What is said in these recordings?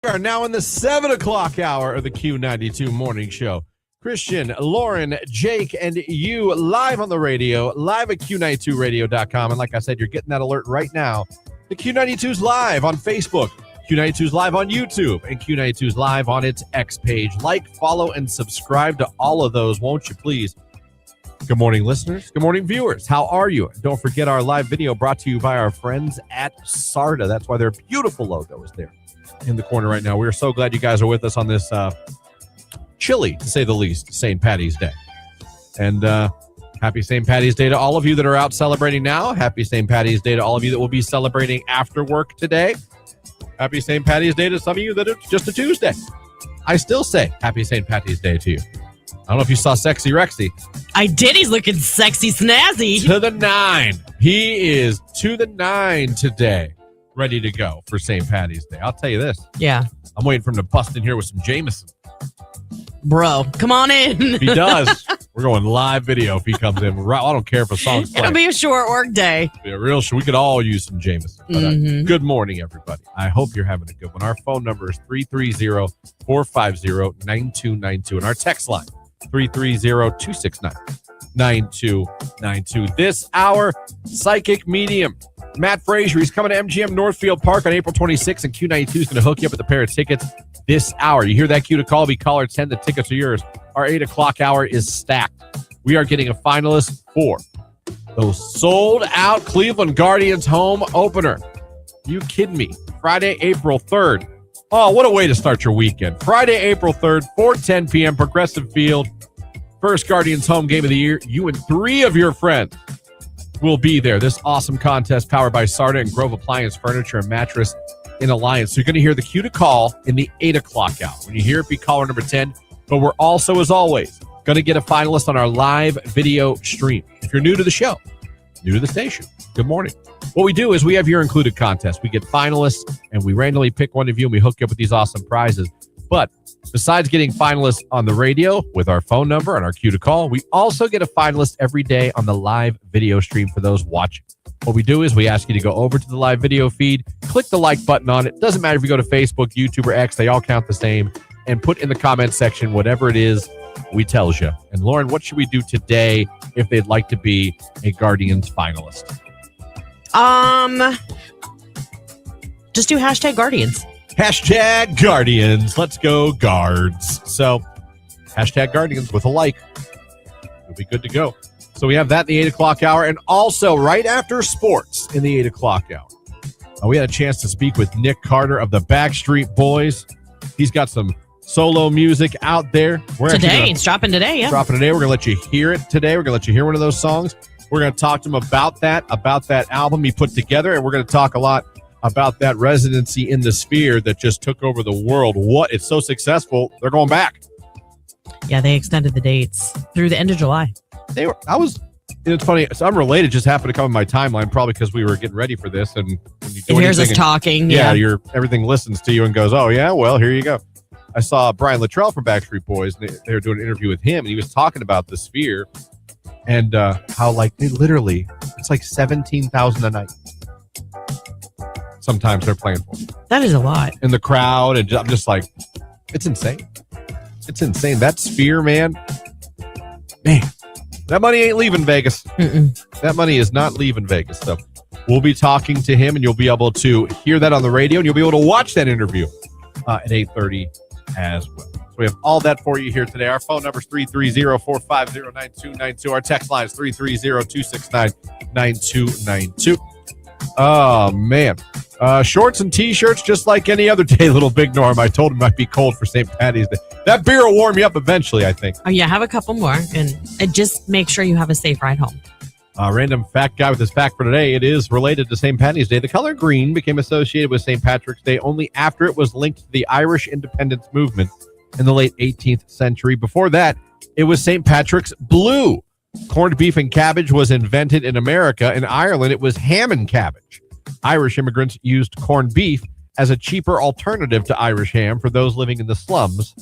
We are now in the 7 o'clock hour of the Q92 Morning Show. Christian, Lauren, Jake, and you live on the radio, live at Q92radio.com. And like I said, you're getting that alert right now. The Q92's live on Facebook, Q92's live on YouTube, and Q92's live on its X page. Like, follow, and subscribe to all of those, won't you please? Good morning, listeners. Good morning, viewers. How are you? Don't forget our live video brought to you by our friends at Sarda. That's why their beautiful logo is there in the corner right now. We're so glad you guys are with us on this chilly, to say the least, St. Paddy's Day. And happy St. Paddy's Day to all of you that are out celebrating now. Happy St. Paddy's Day to all of you that will be celebrating after work today. Happy St. Paddy's Day to some of you that it's just a Tuesday. I still say happy St. Paddy's Day to you. I don't know if you saw Sexy Rexy. I did. He's looking sexy snazzy. To the 9. He is to the 9 today. Ready to go for St. Paddy's Day. I'll tell you this. Yeah. I'm waiting for him to bust in here with some Jameson. Bro, come on in. If he does, we're going live video if he comes in. I don't care if a song's playing. It'll be a short work day. Be a real we could all use some Jameson. But, good morning, everybody. I hope you're having a good one. Our phone number is 330-450-9292. And our text line, 330-269-9292. This hour, Psychic Medium Matt Frazier, he's coming to MGM Northfield Park on April 26th, and Q92 is going to hook you up with a pair of tickets this hour. You hear that cue to call, be caller 10, the tickets are yours. Our 8 o'clock hour is stacked. We are getting a finalist for the sold-out Cleveland Guardians home opener. You kidding me? Friday, April 3rd. Oh, what a way to start your weekend. Friday, April 3rd, 4:10 p.m., Progressive Field. First Guardians home game of the year. You and 3 of your friends will be there. This awesome contest powered by Sarda and Grove Appliance Furniture and Mattress in Alliance. So you're going to hear the cue to call in the 8 o'clock hour. When you hear it, be caller number 10. But we're also, as always, going to get a finalist on our live video stream. If you're new to the show, new to the station, good morning. What we do is we have your included contest. We get finalists, and we randomly pick one of you, and we hook you up with these awesome prizes. But besides getting finalists on the radio with our phone number and our cue to call, we also get a finalist every day on the live video stream for those watching. What we do is we ask you to go over to the live video feed, click the like button on it. Doesn't matter if you go to Facebook, YouTube, or X, they all count the same. And put in the comment section whatever it is we tells you. And Lauren, what should we do today if they'd like to be a Guardians finalist? Just do hashtag Guardians. Hashtag Guardians. Let's go Guards. So hashtag Guardians with a like. You'll be good to go. So we have that in the 8 o'clock hour. And also right after sports in the 8 o'clock hour, we had a chance to speak with Nick Carter of the Backstreet Boys. He's got some solo music out there. It's dropping today, yeah. Dropping today. We're going to let you hear it today. We're going to let you hear one of those songs. We're going to talk to him about that album he put together. And we're going to talk a lot about that residency in the Sphere that just took over the world. What? It's so successful. They're going back. Yeah, they extended the dates through the end of July. It's funny. It's unrelated. Just happened to come in my timeline, probably because we were getting ready for this. And when you do hears us talking. Yeah, everything listens to you and goes, oh, yeah, well, here you go. I saw Brian Luttrell from Backstreet Boys, and they were doing an interview with him, and he was talking about the Sphere and how, like, they literally, it's like $17,000 a night. Sometimes they're playing for. That is a lot. In the crowd, and I'm just like, it's insane. It's insane. That Sphere, man, that money ain't leaving Vegas. That money is not leaving Vegas. So we'll be talking to him, and you'll be able to hear that on the radio, and you'll be able to watch that interview at 8:30 as well. So we have all that for you here today. Our phone number is 330-450-9292. Our text line is 330-269-9292. Oh, man. Shorts and T-shirts just like any other day, little Big Norm. I told him it might be cold for St. Paddy's Day. That beer will warm you up eventually, I think. Oh, yeah, have a couple more. And just make sure you have a safe ride home. Random fact guy with his fact for today. It is related to St. Paddy's Day. The color green became associated with St. Patrick's Day only after it was linked to the Irish independence movement in the late 18th century. Before that, it was St. Patrick's blue. Corned beef and cabbage was invented in America. In Ireland, it was ham and cabbage. Irish immigrants used corned beef as a cheaper alternative to Irish ham for those living in the slums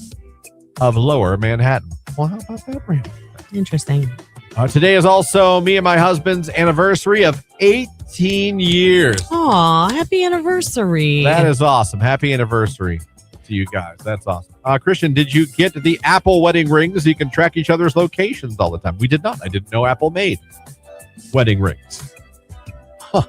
of lower Manhattan. Well, how about that, Brandon? Interesting. Today is also me and my husband's anniversary of 18 years. Aw, happy anniversary. That is awesome. Happy anniversary. to you guys. That's awesome. Christian, did you get the Apple wedding rings so you can track each other's locations all the time? We did not. I didn't know Apple made wedding rings. Huh.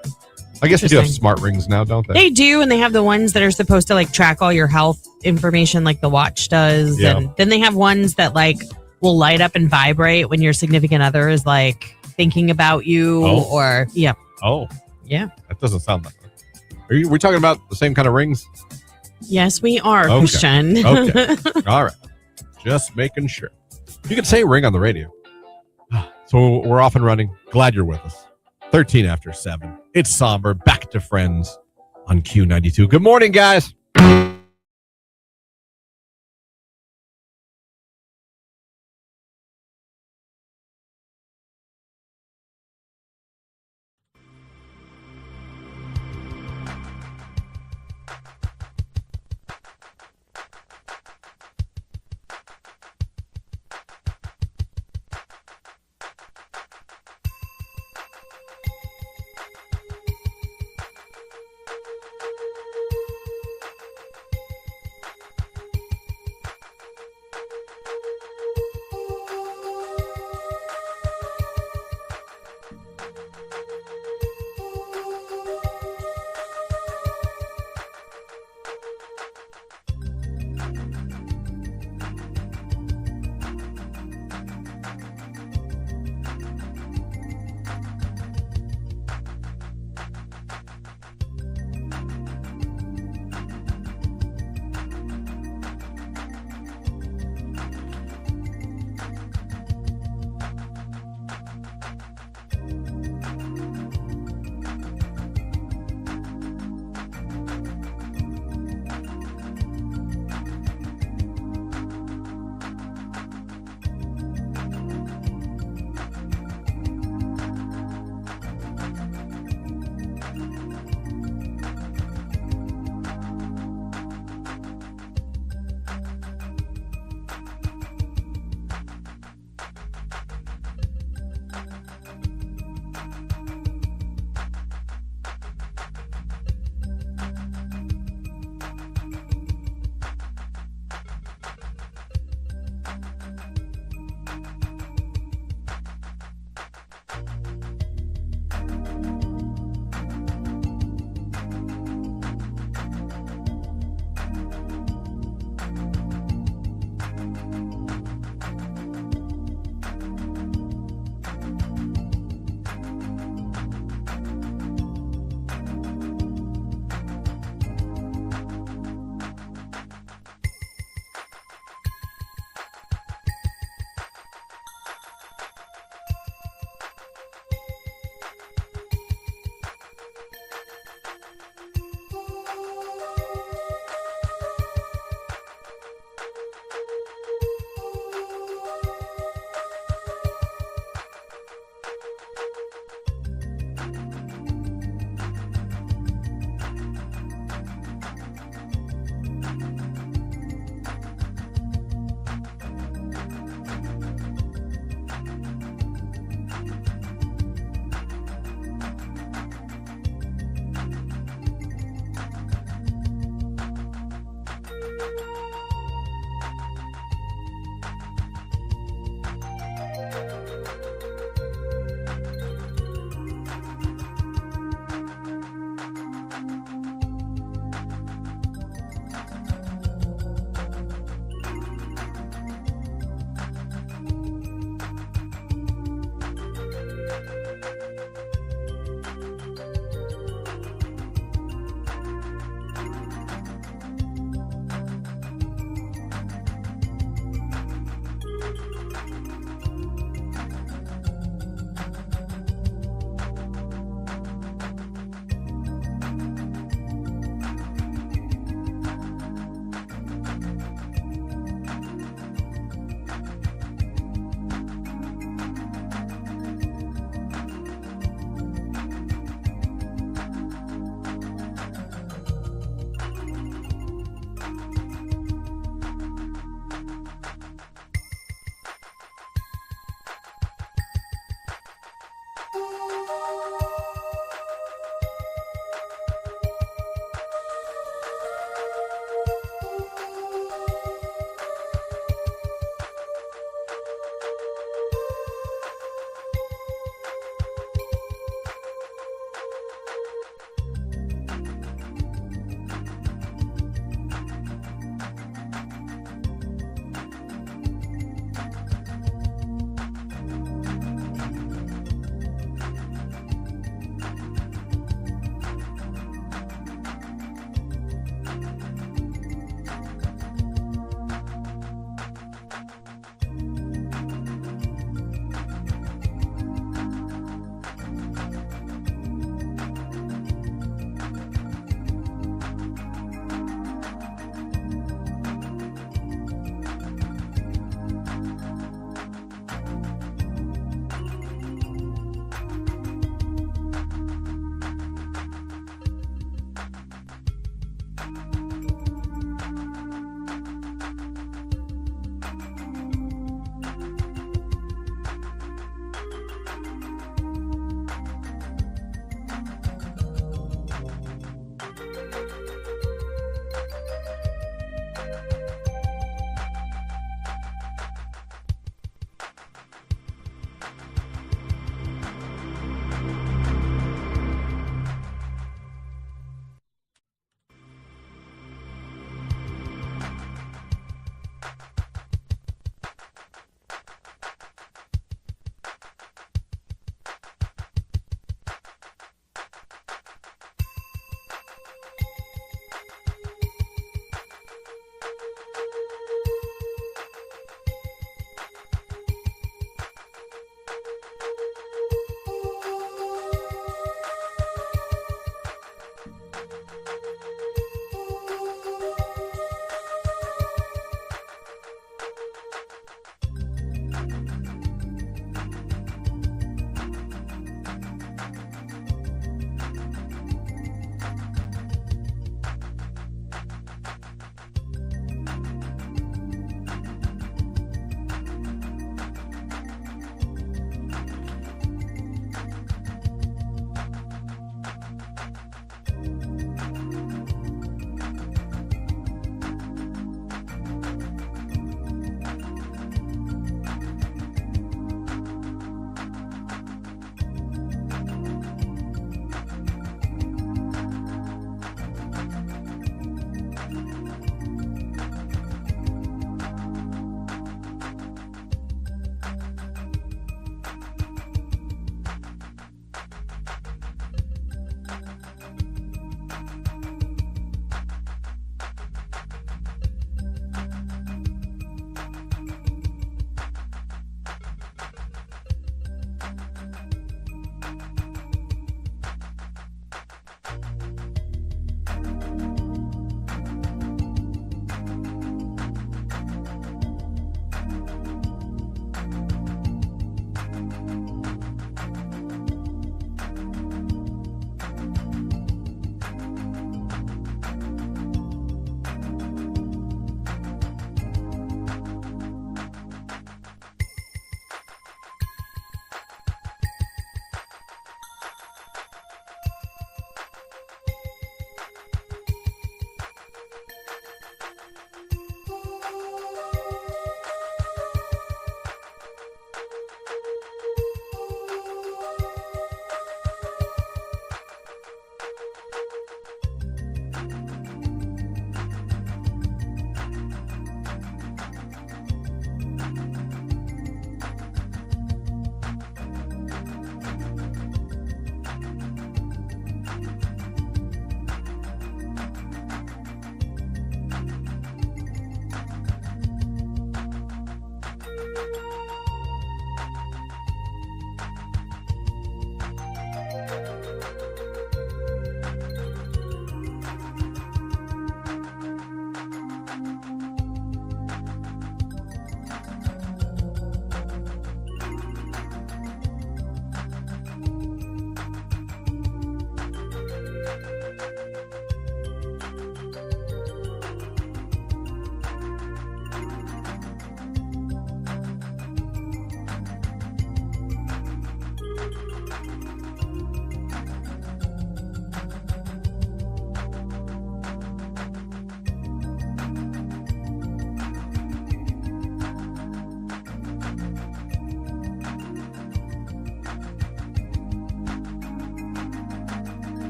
I guess they do have smart rings now, don't they? They do, and they have the ones that are supposed to like track all your health information like the watch does. Yeah. And then they have ones that like will light up and vibrate when your significant other is like thinking about you or yeah. Oh. Yeah. That doesn't sound like it. Are we talking about the same kind of rings? Yes, we are, Okay. Christian. Okay. All right. Just making sure. You can say ring on the radio. So we're off and running. Glad you're with us. 13 after 7. It's somber. Back to Friends on Q92. Good morning, guys.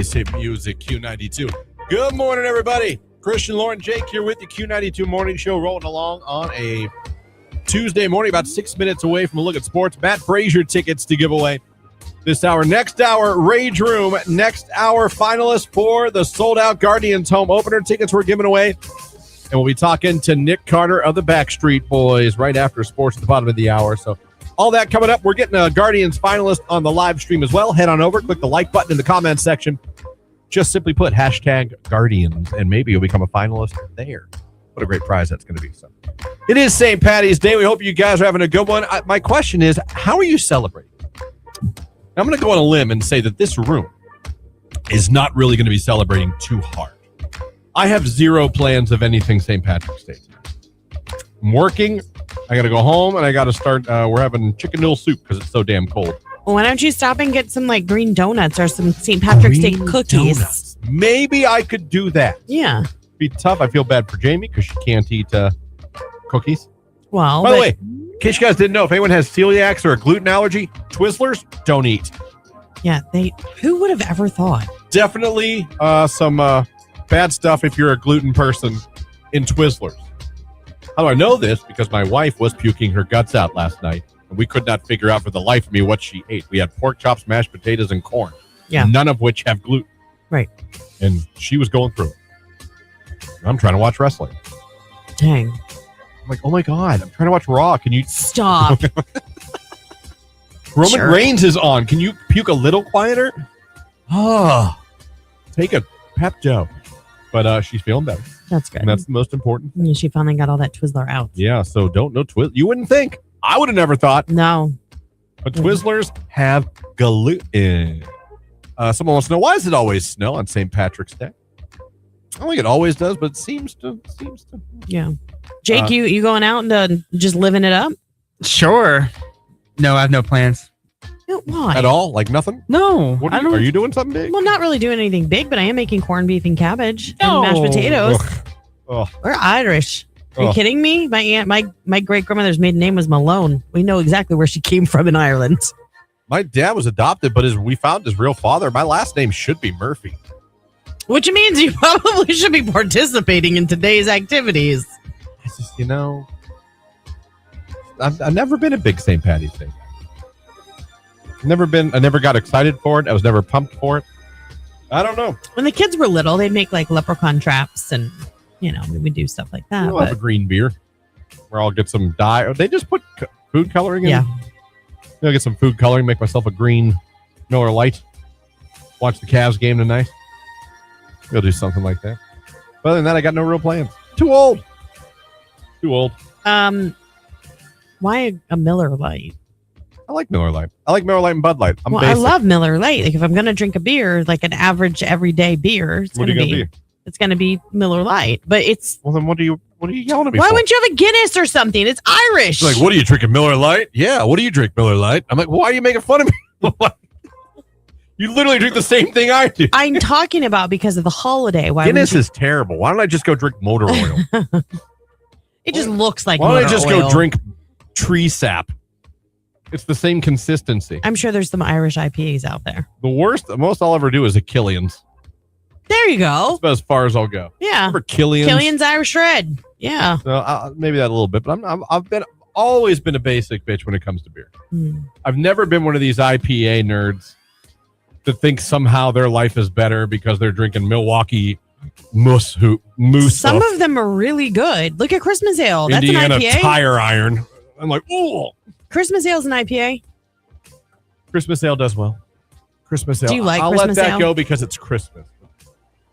Hit music Q92. Good morning, everybody. Christian, Lauren, Jake here with the Q92 Morning Show, rolling along on a Tuesday morning, about 6 minutes away from a look at sports. Matt Frazier tickets to give away this hour. Next hour, Rage Room. Next hour, finalist for the sold-out Guardians home opener. Tickets we're giving away. And we'll be talking to Nick Carter of the Backstreet Boys right after sports at the bottom of the hour. So all that coming up. We're getting a Guardians finalist on the live stream as well. Head on over, click the like button in the comments section. Just simply put hashtag Guardians, and maybe you'll become a finalist there. What a great prize that's going to be. So, it is St. Patty's Day. We hope you guys are having a good one. My question is, how are you celebrating? I'm going to go on a limb and say that this room is not really going to be celebrating too hard. I have zero plans of anything St. Patrick's Day. I'm working. I got to go home, and I got to start. We're having chicken noodle soup because it's so damn cold. Well, why don't you stop and get some like green donuts or some St. Patrick's Day cookies? Donuts. Maybe I could do that. Yeah. Be tough. I feel bad for Jamie because she can't eat cookies. Well, by the way, in case you guys didn't know, if anyone has celiacs or a gluten allergy, Twizzlers don't eat. Yeah, who would have ever thought? Definitely some bad stuff if you're a gluten person in Twizzlers. How do I know this? Because my wife was puking her guts out last night, and we could not figure out for the life of me what she ate. We had pork chops, mashed potatoes, and corn. Yeah. None of which have gluten. Right. And she was going through it. I'm trying to watch wrestling. Dang. I'm like, oh my God, I'm trying to watch Raw. Can you stop? Roman Reigns is on. Can you puke a little quieter? Oh, take a pep Joe. But she's feeling better. That's good. And that's the most important. And she finally got all that Twizzler out. Yeah, so don't know Twizzler. You wouldn't think. I would have never thought. No. But Twizzlers have gluten. Someone wants to know, why does it always snow on St. Patrick's Day? I don't think it always does, but it seems to. Yeah. Jake, you going out and just living it up? Sure. No, I have no plans. Why? At all? Like nothing? No. Are you doing something big? Well, not really doing anything big, but I am making corned beef and cabbage and mashed potatoes. Ugh. We're Irish. Are you kidding me? My great grandmother's maiden name was Malone. We know exactly where she came from in Ireland. My dad was adopted, but we found his real father. My last name should be Murphy. Which means you probably should be participating in today's activities. It's just, I've never been a big St. Patty's Day. I never got excited for it. I was never pumped for it. I don't know. When the kids were little, they'd make like leprechaun traps and, we do stuff like that. We'll have a green beer where I'll get some dye. They just put food coloring in. Yeah. I'll get some food coloring, make myself a green Miller Lite. Watch the Cavs game tonight. We'll do something like that. But other than that, I got no real plans. Too old. Why a Miller Lite? I like Miller Lite. I like Miller Lite and Bud Light. I love Miller Lite. Like if I'm going to drink a beer, like an average everyday beer, it's going to be Miller Lite. But it's well. Then what are you yelling at me? Why for? wouldn't you have a Guinness or something? It's Irish. She's like, what are you drinking, Miller Lite? Yeah. What do you drink, Miller Lite? I'm like, why are you making fun of me? You literally drink the same thing I do. I'm talking about because of the holiday. Why Guinness is terrible. Why don't I just go drink motor oil? It just looks like. Why don't I just go drink tree sap? It's the same consistency. I'm sure there's some Irish IPAs out there. The most I'll ever do is a Killian's. There you go. That's about as far as I'll go. Yeah. Remember Killian's? Killian's Irish Red. Yeah. So maybe that a little bit, but I've always been a basic bitch when it comes to beer. I've never been one of these IPA nerds that think somehow their life is better because they're drinking Milwaukee Moose. Some of them are really good. Look at Christmas Ale. That's Indiana an IPA. Tire Iron. I'm like, oh. Christmas Ale's an IPA. Christmas Ale does well. Christmas Ale. Do you like I'll Christmas let that Ale? go because it's Christmas.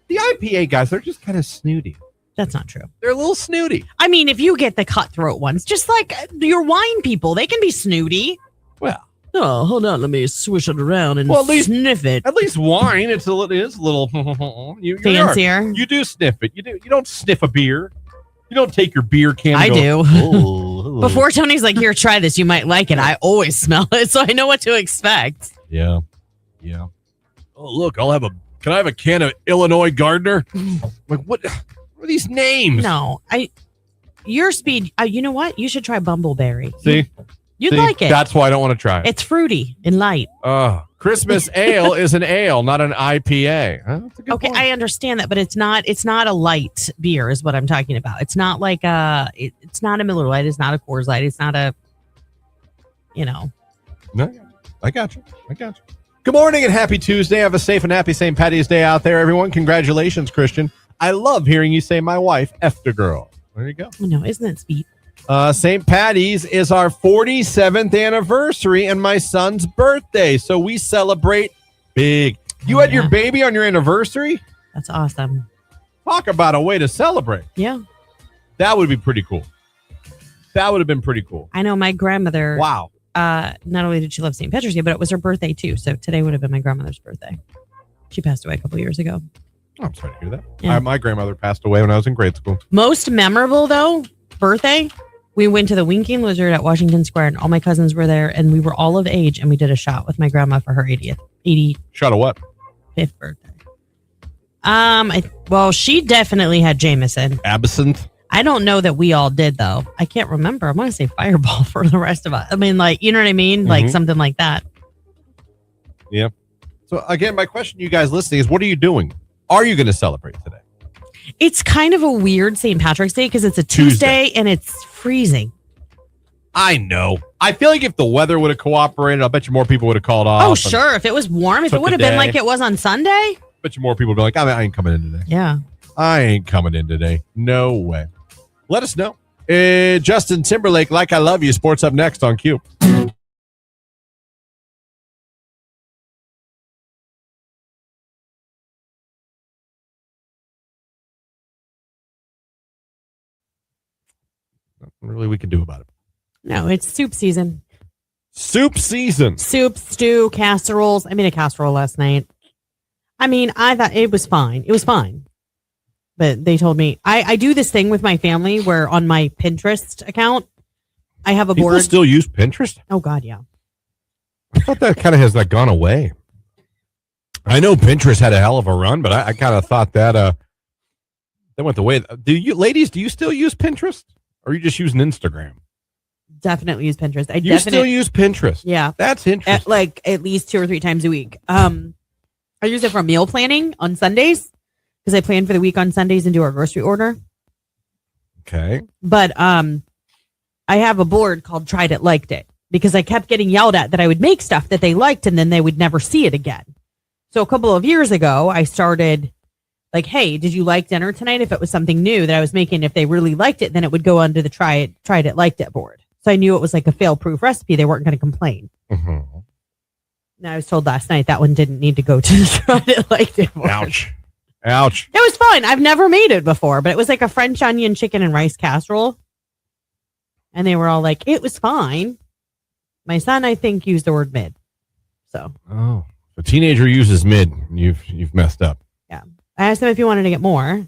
The IPA guys, they're just kind of snooty. That's not true. They're a little snooty. I mean, if you get the cutthroat ones, just like your wine people, they can be snooty. Well, oh, hold on, let me swish it around and sniff it. At least wine, it is a little fancier. You do sniff it. You don't sniff a beer. You don't take your beer can. I do. Oh. Before Tony's like, here, try this. You might like it. I always smell it, so I know what to expect. Yeah. Oh, look, can I have a can of Illinois Gardner? Like, what are these names? No, your speed. You know what? You should try Bumbleberry. See? You'd See, like it. That's why I don't want to try it. It's fruity and light. Christmas ale is an ale, not an IPA. That's a good Okay, point. I understand that, but it's not a light beer is what I'm talking about. It's not like it's not a Miller Lite, it's not a Coors Light, it's not a No, I got you. Good morning and happy Tuesday. Have a safe and happy St. Patty's Day out there, everyone. Congratulations, Christian. I love hearing you say my wife effed a girl. There you go. No, isn't that sweet? St. Patty's is our 47th anniversary and my son's birthday, so we celebrate big. You had your baby on your anniversary? That's awesome. Talk about a way to celebrate. Yeah. That would be pretty cool. That would have been pretty cool. I know my grandmother. Wow. Not only did she love St. Patrick's Day, but it was her birthday too. So today would have been my grandmother's birthday. She passed away a couple years ago. Oh, I'm sorry to hear that. Yeah. My grandmother passed away when I was in grade school. Most memorable though, birthday. We went to the Winking Lizard at Washington Square, and all my cousins were there, and we were all of age, and we did a shot with my grandma for her 85th Shot of what? birthday. Well, she definitely had Jameson. Absinthe. I don't know that we all did though. I can't remember. I want to say Fireball for the rest of us. I mean, like, you know what I mean? Mm-hmm. Like something like that. Yeah. So again, my question to you guys listening is, what are you doing? Are you going to celebrate today? It's kind of a weird St. Patrick's Day because it's a Tuesday and it's freezing. I know. I feel like if the weather would have cooperated, I bet you more people would have called off. Oh, sure. If it was warm, if it would have been like it was on Sunday. I bet you more people would be like, I ain't coming in today. Yeah. I ain't coming in today. No way. Let us know. Justin Timberlake, Like I Love You. Sports up next on Q. Nothing really we can do about it. No, it's soup season. Soup season. Soup, stew, casseroles. I made a casserole last night. I mean, I thought it was fine. It was fine. But they told me, I do this thing with my family where on my Pinterest account, I have a People board. still use Pinterest? Oh, God, yeah. I thought that kind of has like gone away. I know Pinterest had a hell of a run, but I kind of thought that they went the way. Do you still use Pinterest? Or are you just using Instagram? Definitely use Pinterest. You still use Pinterest? Yeah. That's interesting. At least 2 or 3 times a week. I use it for meal planning on Sundays because I plan for the week on Sundays and do our grocery order. Okay. But I have a board called Tried It, Liked It because I kept getting yelled at that I would make stuff that they liked and then they would never see it again. So a couple of years ago, I started like, hey, did you like dinner tonight? If it was something new that I was making, if they really liked it, then it would go under the Tried It, Liked It board. So I knew it was like a fail-proof recipe. They weren't going to complain. Mm-hmm. Now, I was told last night that one didn't need to go to the Tried It, Liked It board. Ouch. It was fun. I've never made it before, but it was like a French onion, chicken, and rice casserole. And they were all like, it was fine. My son, I think, used the word mid. So. Oh. If a teenager uses mid, you've messed up. Yeah. I asked him if he wanted to get more.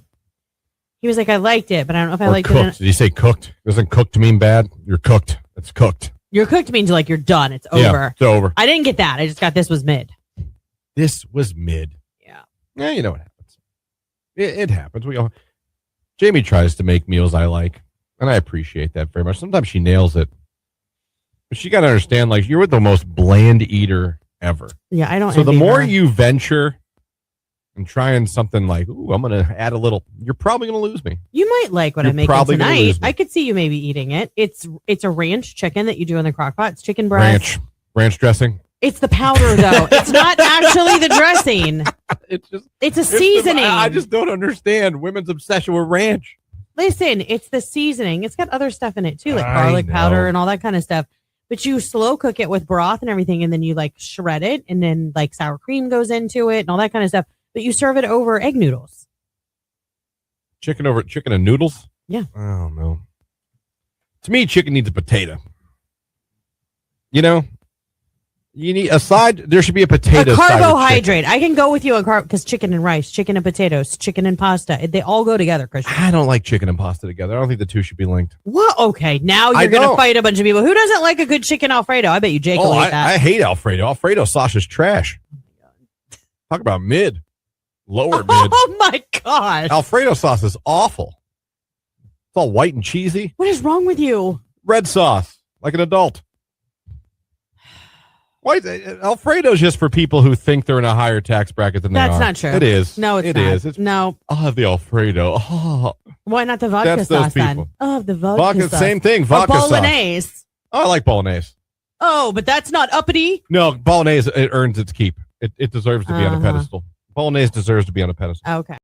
He was like, I liked it, but I don't know if I liked cooked. Did you say cooked? Doesn't cooked mean bad? You're cooked. It's cooked. You're cooked means like you're done. It's over. Yeah, it's over. I didn't get that. I just got this was mid. This was mid. Yeah. Yeah, you know what happens. It happens. Jamie tries to make meals I like, and I appreciate that very much. Sometimes she nails it. But she got to understand, like, you're the most bland eater ever. Yeah, I don't. So the envy more her. you venture and trying something like, ooh, I'm going to add a little, you're probably going to lose me. You might like what You're I'm making probably gonna tonight. lose me. I could see you maybe eating it. It's a ranch chicken that you do in the crock pot. It's chicken breast. Ranch dressing. It's the powder though. It's not actually the dressing. It's a seasoning. I just don't understand women's obsession with ranch. Listen, it's the seasoning. It's got other stuff in it too, like I garlic know. powder and all that kind of stuff. But you slow cook it with broth and everything, and then you like shred it, and then like sour cream goes into it and all that kind of stuff. But you serve it over egg noodles. Chicken and noodles? Yeah. Oh, no. To me, chicken needs a potato. You know? You need a side. There should be a potato. A side of carbohydrate. I can go with you on carb because chicken and rice, chicken and potatoes, chicken and pasta. They all go together, Christian. I don't like chicken and pasta together. I don't think the two should be linked. What? Okay, now I you're going to don't. fight a bunch of people. Who doesn't like a good chicken Alfredo? I bet you Jake will eat that. I hate Alfredo. Alfredo sauce is trash. Talk about mid. Lower mid. Oh my gosh. Alfredo sauce is awful. It's all white and cheesy. What is wrong with you? Red sauce, like an adult. Why, Alfredo's just for people who think they're in a higher tax bracket than they are. That's not true. It is. No, it's it not. is. It's, no. I'll have the Alfredo. Oh, Why not the vodka that's those sauce people. then? Oh, the vodka Vodka, sauce. same thing. Or Vodka sauce. bolognese. Oh, I like bolognese. Oh, but that's not uppity. No, bolognese, it earns its keep. It deserves to be on a Uh-huh. pedestal. Bolognese deserves to be on a pedestal. Okay.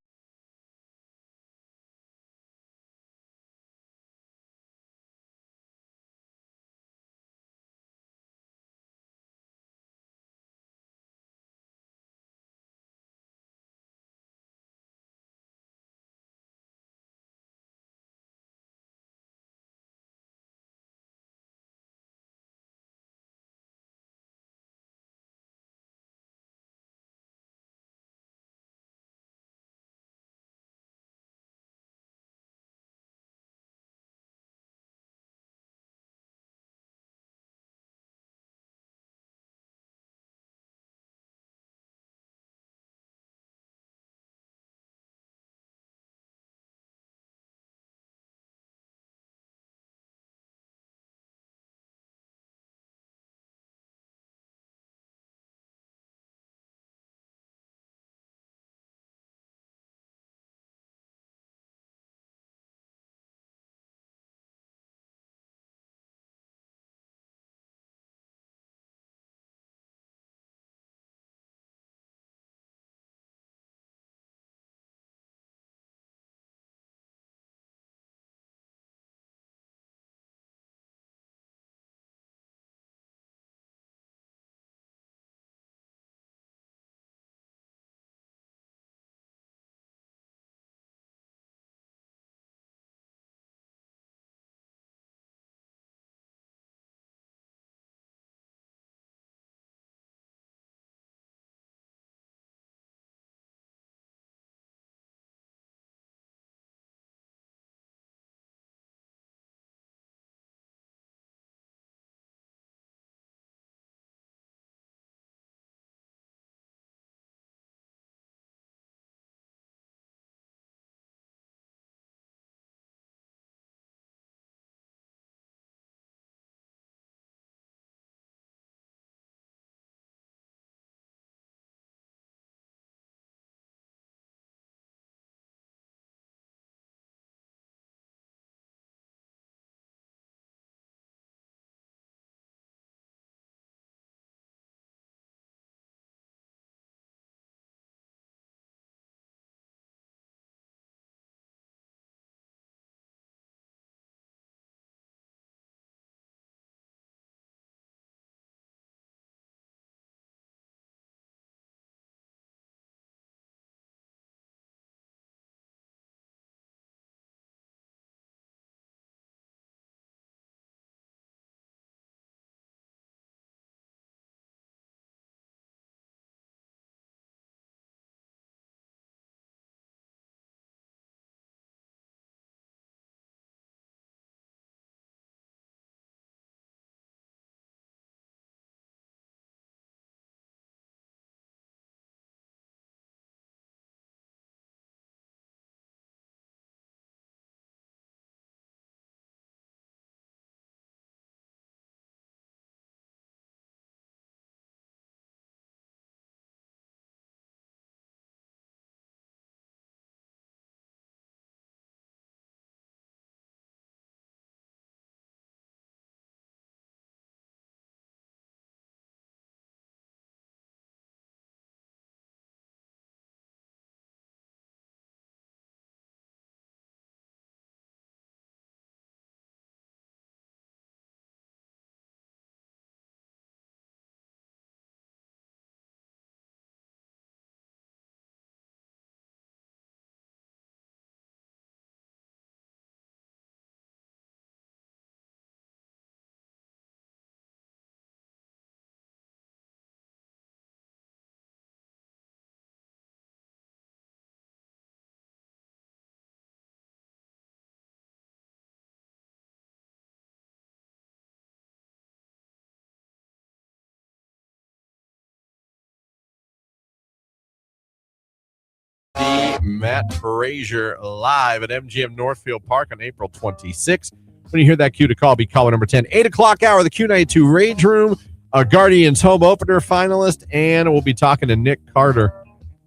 The Matt Frazier live at MGM Northfield Park on April 26th. When you hear that cue to call, be caller number 10. 8 o'clock hour, the Q92 Rage Room. Guardians home opener finalist, and we'll be talking to Nick Carter,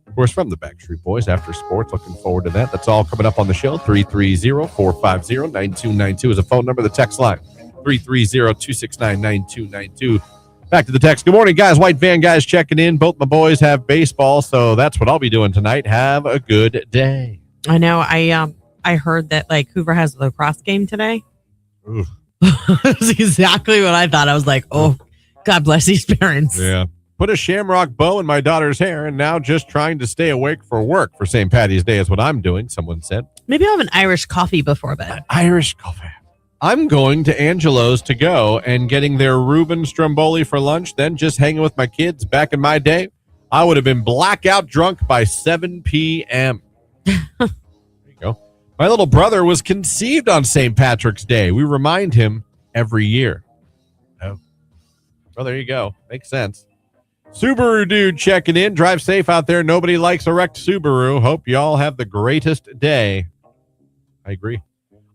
of course, from the Backstreet Boys after sports. Looking forward to that. That's all coming up on the show. 330-450-9292 is a phone number. The text line, 330-269-9292. Back to the text. Good morning, guys. White Van guys checking in. Both my boys have baseball, so that's what I'll be doing tonight. Have a good day. I know. I heard that like Hoover has a lacrosse game today. That's exactly what I thought. I was like, oh, God bless these parents. Yeah. Put a shamrock bow in my daughter's hair and now just trying to stay awake for work for St. Patty's Day is what I'm doing, someone said. Maybe I'll have an Irish coffee before bed. Irish coffee. I'm going to Angelo's to go and getting their Reuben Stromboli for lunch, then just hanging with my kids. Back in my day, I would have been blackout drunk by 7 p.m. There you go. My little brother was conceived on St. Patrick's Day. We remind him every year. Oh, well, there you go. Makes sense. Subaru dude checking in. Drive safe out there. Nobody likes a wrecked Subaru. Hope y'all have the greatest day. I agree.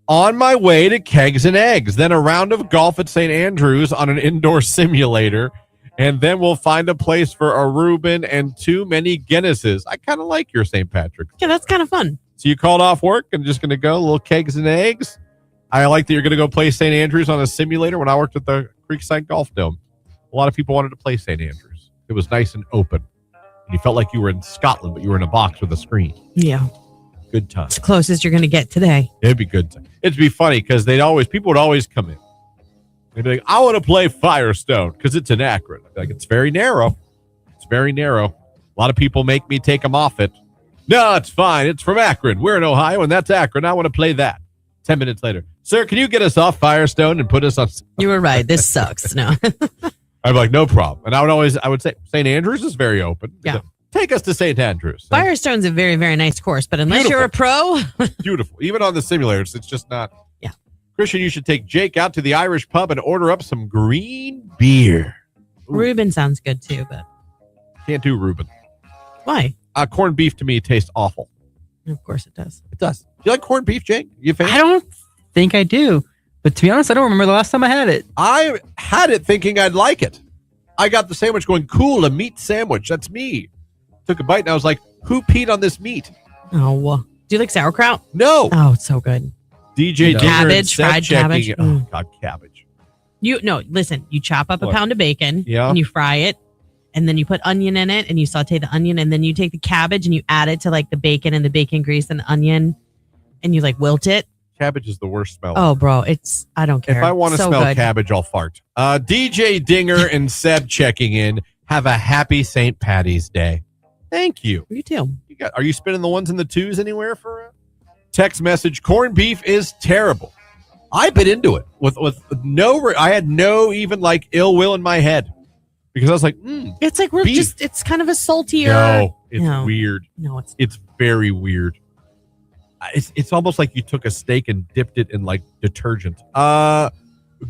On my way to Kegs and Eggs, then a round of golf at St. Andrews on an indoor simulator, and then we'll find a place for a Reuben and too many Guinnesses. I kind of like your St. Patrick's. Yeah, that's kind of fun. So you called off work and just going to go a little Kegs and Eggs? I like that you're going to go play St. Andrews on a simulator. When I worked at the Creekside Golf Dome, a lot of people wanted to play St. Andrews. It was nice and open. You felt like you were in Scotland, but you were in a box with a screen. Yeah. Good time. It's the closest you're going to get today. It'd be good. It'd be funny because people would always come in. They'd be like, I want to play Firestone because it's in Akron. I'd be like, it's very narrow. It's very narrow. A lot of people make me take them off it. No, it's fine. It's from Akron. We're in Ohio, and that's Akron. I want to play that. 10 minutes later. Sir, can you get us off Firestone and put us on? You were right. This sucks. No. I'd be like, no problem. And I would say, St. Andrews is very open. Yeah. So, take us to St. Andrews. Firestone's a very, very nice course, but unless you're a pro. Beautiful. Even on the simulators, it's just not. Yeah. Christian, you should take Jake out to the Irish pub and order up some green beer. Ooh. Reuben sounds good too, but. Can't do Reuben. Why? Corned beef to me tastes awful. Of course it does. It does. Do you like corned beef, Jake? You a fan? I don't think I do. But to be honest, I don't remember the last time I had it. I had it thinking I'd like it. I got the sandwich going, cool, a meat sandwich. That's me. Took a bite and I was like, who peed on this meat? Oh, do you like sauerkraut? No. Oh, it's so good. DJ Cabbage, fried cabbage. Oh, God, cabbage. Listen, you chop up What? a pound of bacon and you fry it, and then you put onion in it and you saute the onion, and then you take the cabbage and you add it to like the bacon and the bacon grease and the onion, and you like wilt it. Cabbage is the worst smell. Oh, bro, I don't care. If I want to smell cabbage, I'll fart. DJ Dinger and Seb checking in. Have a happy St. Patty's Day. Thank you. You too. Are you spinning the ones and the twos anywhere for a text message? Corned beef is terrible. I bit into it with I had no even like ill will in my head because I was like, it's like it's kind of a saltier. No, it's weird. No, it's very weird. It's almost like you took a steak and dipped it in like detergent.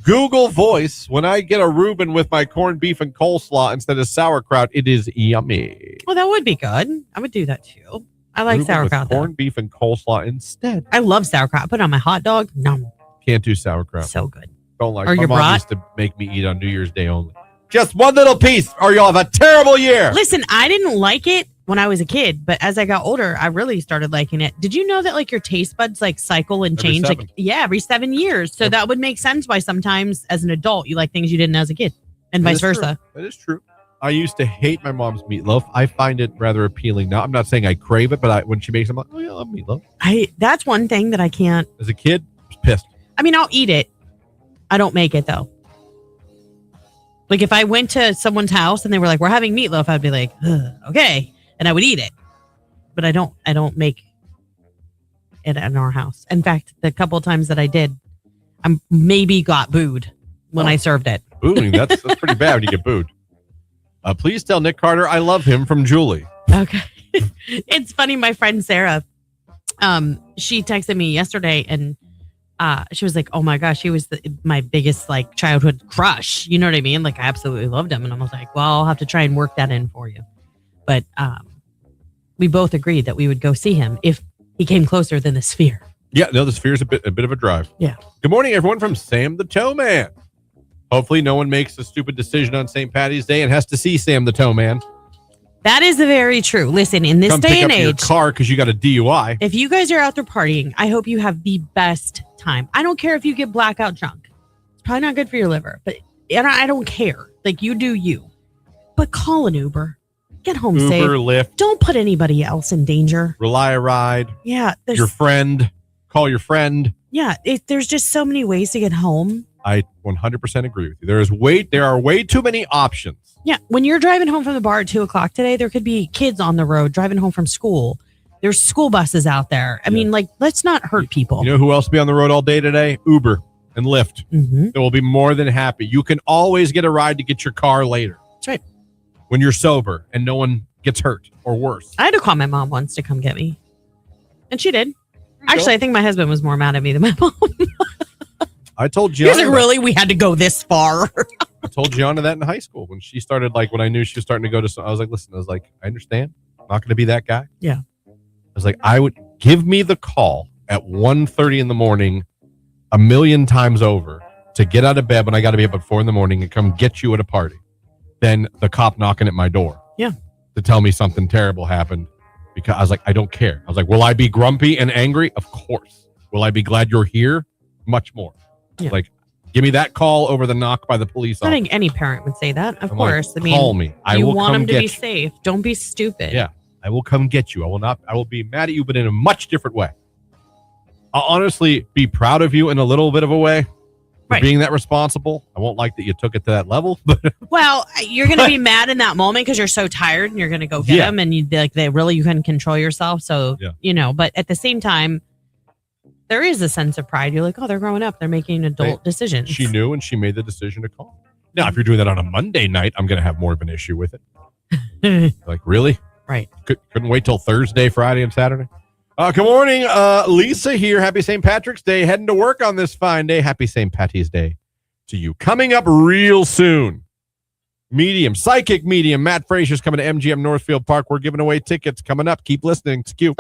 Google Voice, when I get a Reuben with my corned beef and coleslaw instead of sauerkraut, it is yummy. Well, that would be good. I would do that too. I like Reuben sauerkraut. With corned beef and coleslaw instead. I love sauerkraut. I put it on my hot dog. No. Can't do sauerkraut. So good. Don't like it. Or my your mom brat? used to make me eat on New Year's Day only. Just one little piece or you'll have a terrible year. Listen, I didn't like it when I was a kid, but as I got older, I really started liking it. Did you know that like your taste buds like cycle and change? Every 7 years. So that would make sense why sometimes as an adult you like things you didn't as a kid, and vice versa. That is true. I used to hate my mom's meatloaf. I find it rather appealing now. I'm not saying I crave it, but when she makes it, I'm like, oh yeah, I love meatloaf. That's one thing that I can't. As a kid, I was pissed. I mean, I'll eat it. I don't make it though. Like if I went to someone's house and they were like, we're having meatloaf, I'd be like, okay. And I would eat it. But I don't make it in our house. In fact, the couple of times that I did, I maybe got booed when I served it. Booing, that's pretty bad when you get booed. Please tell Nick Carter I love him from Julie. Okay. It's funny. My friend Sarah, she texted me yesterday and she was like, oh my gosh, he was my biggest like childhood crush. You know what I mean? Like I absolutely loved him. And I was like, well, I'll have to try and work that in for you. But we both agreed that we would go see him if he came closer than the Sphere. Yeah, no, the Sphere's a bit of a drive. Yeah. Good morning, everyone from Sam the Toe Man. Hopefully no one makes a stupid decision on St. Patty's Day and has to see Sam the Tow Man. That is very true. Listen, in this Come day pick and up your age, car because you got a DUI. if you guys are out there partying, I hope you have the best time. I don't care if you get blackout drunk. It's probably not good for your liver, but I don't care. Like, you do you. But call an Uber. Get home safe. Uber, Lyft. Don't put anybody else in danger. Rely a ride. Yeah. Your friend. Call your friend. Yeah. There's just so many ways to get home. I 100% agree with you. There are way too many options. Yeah. When you're driving home from the bar at 2:00 today, there could be kids on the road driving home from school. There's school buses out there. I mean, like, let's not hurt people. You know who else will be on the road all day today? Uber and Lyft. Mm-hmm. They will be more than happy. You can always get a ride to get your car later. That's right. When you're sober and no one gets hurt or worse. I had to call my mom once to come get me. And she did. Actually, I think my husband was more mad at me than my mom. I told He was Gianna. like, really? We had to go this far? I told Gianna that in high school when she started, like, when I knew she was starting to go to, I was like, listen, I understand. I'm not going to be that guy. Yeah. I was like, I would give me the call at 1:30 in the morning a million times over to get out of bed when I got to be up at 4 a.m. and come get you at a party. Then the cop knocking at my door. Yeah. To tell me something terrible happened, because I was like, I don't care. I was like, will I be grumpy and angry? Of course. Will I be glad you're here? Much more. Yeah. Like, give me that call over the knock by the police I officer. think any parent would say that. Of I'm course. like, I mean, call me. I you will want come them to get be you. safe. Don't be stupid. Yeah. I will come get you. I will be mad at you, but in a much different way. I'll honestly be proud of you in a little bit of a way for being that responsible. I won't like that you took it to that level, but well, you're going to be mad in that moment because you're so tired and you're going to go get them, and you couldn't control yourself. So, but at the same time, there is a sense of pride. You're like, oh, they're growing up. They're making adult decisions. She knew, and she made the decision to call. Now, if you're doing that on a Monday night, I'm going to have more of an issue with it. Like, really? Right. Couldn't wait till Thursday, Friday, and Saturday. Good morning. Lisa here. Happy St. Patrick's Day. Heading to work on this fine day. Happy St. Patty's Day to you. Coming up real soon. Psychic medium. Matt Frazier's coming to MGM Northfield Park. We're giving away tickets coming up. Keep listening. It's cute.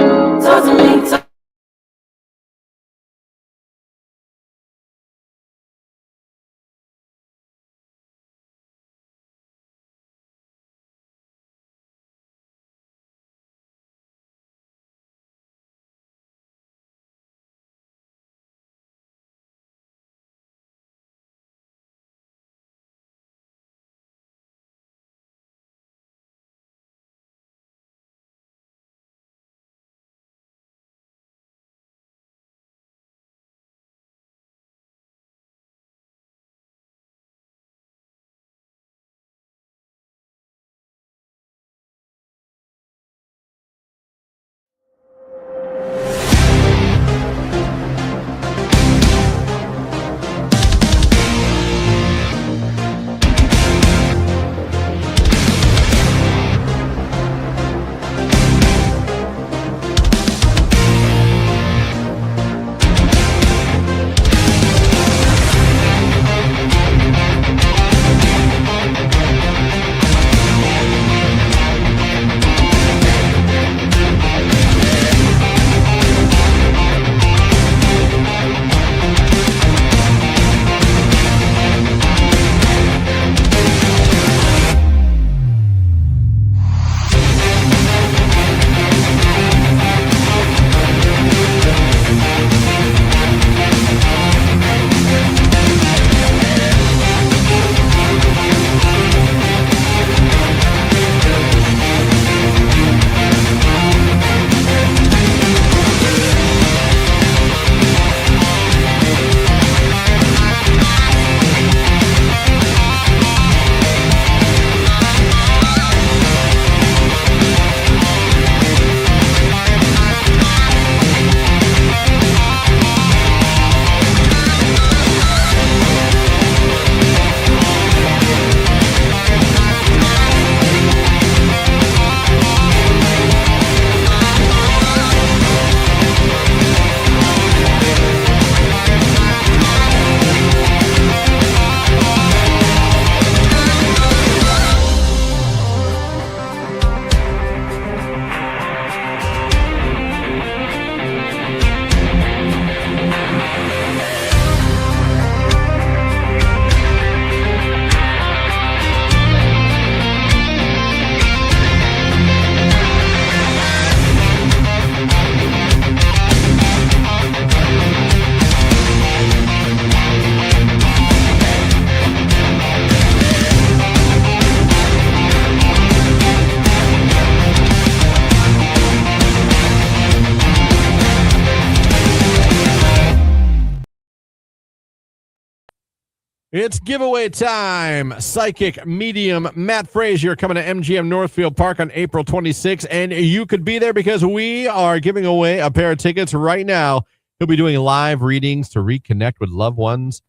It's giveaway time. Psychic medium Matt Frazier coming to MGM Northfield Park on April 26th, and you could be there because we are giving away a pair of tickets right now. He'll be doing live readings to reconnect with loved ones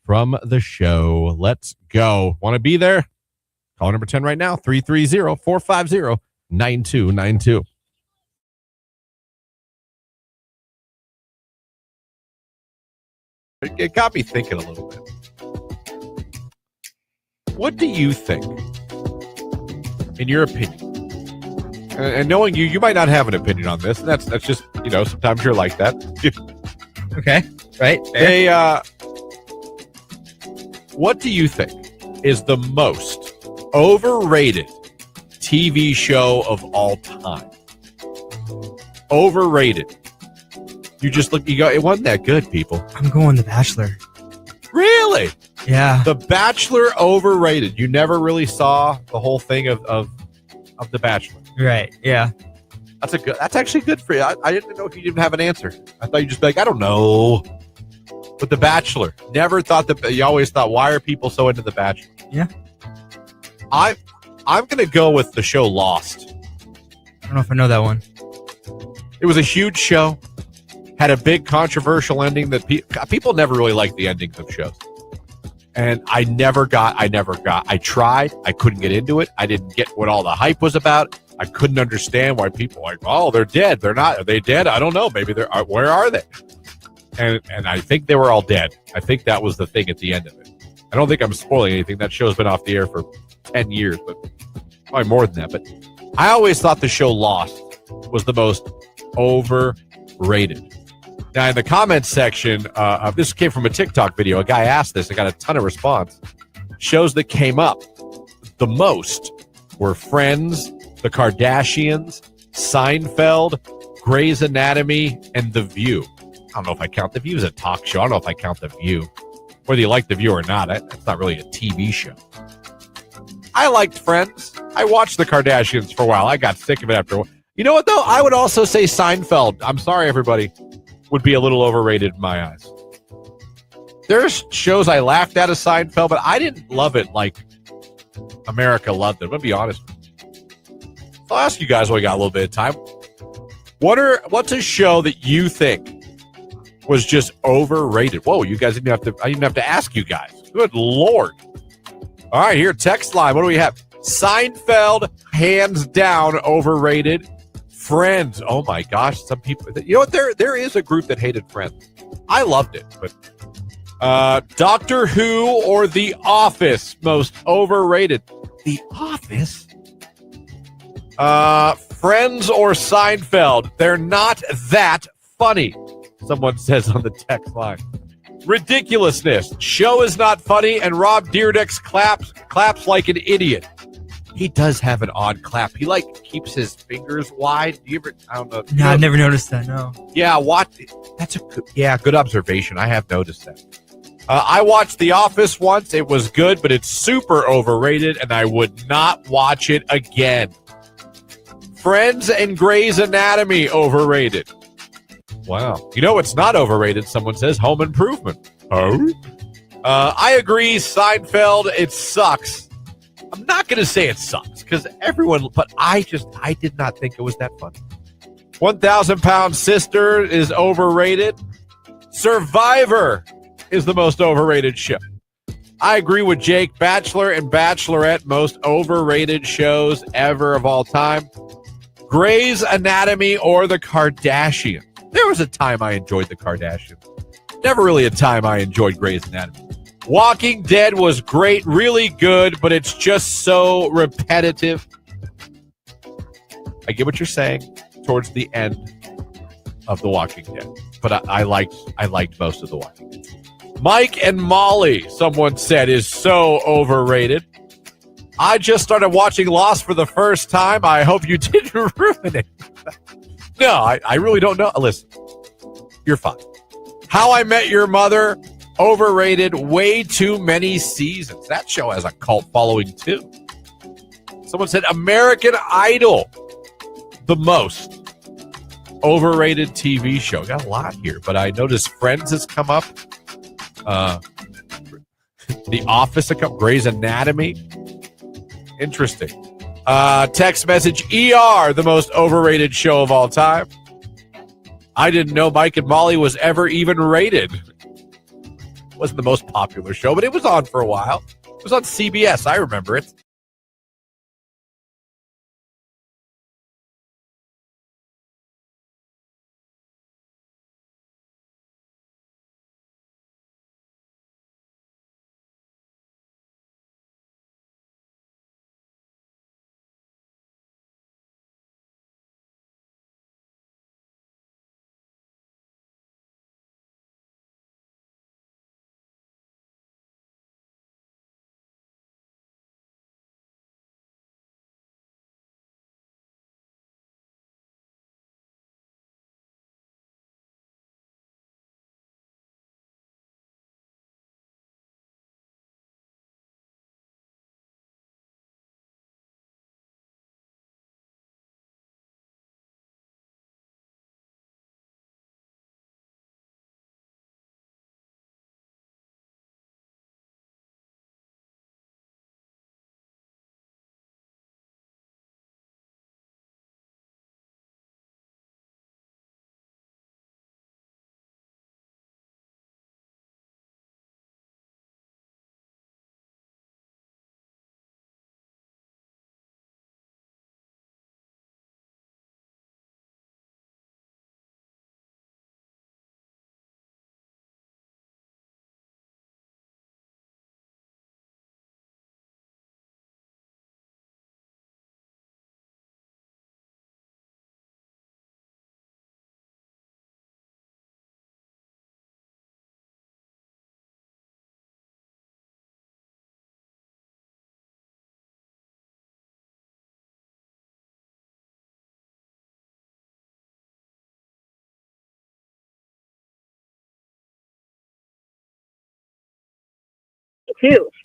from the show. Let's go. Want to be there? Call number 10 right now, 330-450-9292. It got me thinking a little bit. What do you think, in your opinion? And knowing you, you might not have an opinion on this. And that's just, sometimes you're like that. Okay. Right. Hey, what do you think is the most overrated TV show of all time? Overrated. You just look, you go, it wasn't that good, people. I'm going The Bachelor. Really? Yeah. The Bachelor overrated. You never really saw the whole thing of The Bachelor. Right. Yeah. That's actually good for you. I didn't know if you didn't have an answer. I thought you'd just be like, I don't know. But The Bachelor. Never thought you always thought, why are people so into The Bachelor? Yeah. I'm gonna go with the show Lost. I don't know if I know that one. It was a huge show. Had a big controversial ending that people never really like the endings of shows. And I tried. I couldn't get into it. I didn't get what all the hype was about. I couldn't understand why people were like, oh, they're dead. They're not. Are they dead? I don't know. Maybe where are they? And I think they were all dead. I think that was the thing at the end of it. I don't think I'm spoiling anything. That show's been off the air for 10 years, but probably more than that. But I always thought the show Lost was the most overrated. Now, in the comments section, this came from a TikTok video. A guy asked this. I got a ton of response. Shows that came up the most were Friends, The Kardashians, Seinfeld, Grey's Anatomy, and The View. I don't know if I count The View as a talk show. I don't know if I count The View. Whether you like The View or not, it's not really a TV show. I liked Friends. I watched The Kardashians for a while. I got sick of it after a while. You know what, though? I would also say Seinfeld. I'm sorry, everybody. Would be a little overrated in my eyes. There's shows I laughed at of Seinfeld, but I didn't love it like America loved it. I'm going to be honest. I'll ask you guys while we got a little bit of time. What's a show that you think was just overrated? Whoa, you guys I didn't have to ask you guys. Good Lord. All right, here, text line. What do we have? Seinfeld, hands down, overrated. Friends. Oh my gosh, some people. You know what? There is a group that hated Friends. I loved it, but Doctor Who or The Office, most overrated. The Office. Friends or Seinfeld. They're not that funny. Someone says on the text line. Ridiculousness. Show is not funny, and Rob Dyrdek's claps like an idiot. He does have an odd clap. He keeps his fingers wide. Do you ever? I don't know. No, I've never noticed that. No. Yeah, that's good observation. I have noticed that. I watched The Office once. It was good, but it's super overrated, and I would not watch it again. Friends and Grey's Anatomy overrated. Wow. You know what's not overrated? Someone says Home Improvement. Oh. I agree. Seinfeld. It sucks. I'm not going to say it sucks because but I did not think it was that funny. 1,000 Pound Sister is overrated. Survivor is the most overrated show. I agree with Jake. Bachelor and Bachelorette, most overrated shows ever of all time. Grey's Anatomy or The Kardashians. There was a time I enjoyed The Kardashians. Never really a time I enjoyed Grey's Anatomy. Walking Dead was great, really good, but it's just so repetitive. I get what you're saying towards the end of The Walking Dead, but I liked most of The Walking Dead. Mike and Molly, someone said, is so overrated. I just started watching Lost for the first time. I hope you didn't ruin it. No, I really don't know. Listen, you're fine. How I Met Your Mother, overrated, way too many seasons. That show has a cult following too. Someone said American Idol, the most overrated TV show. Got a lot here, but I noticed Friends has come up. The Office, Grey's Anatomy. Interesting. Text message, ER, the most overrated show of all time. I didn't know Mike and Molly was ever even rated. Wasn't the most popular show, but it was on for a while. It was on CBS. I remember it.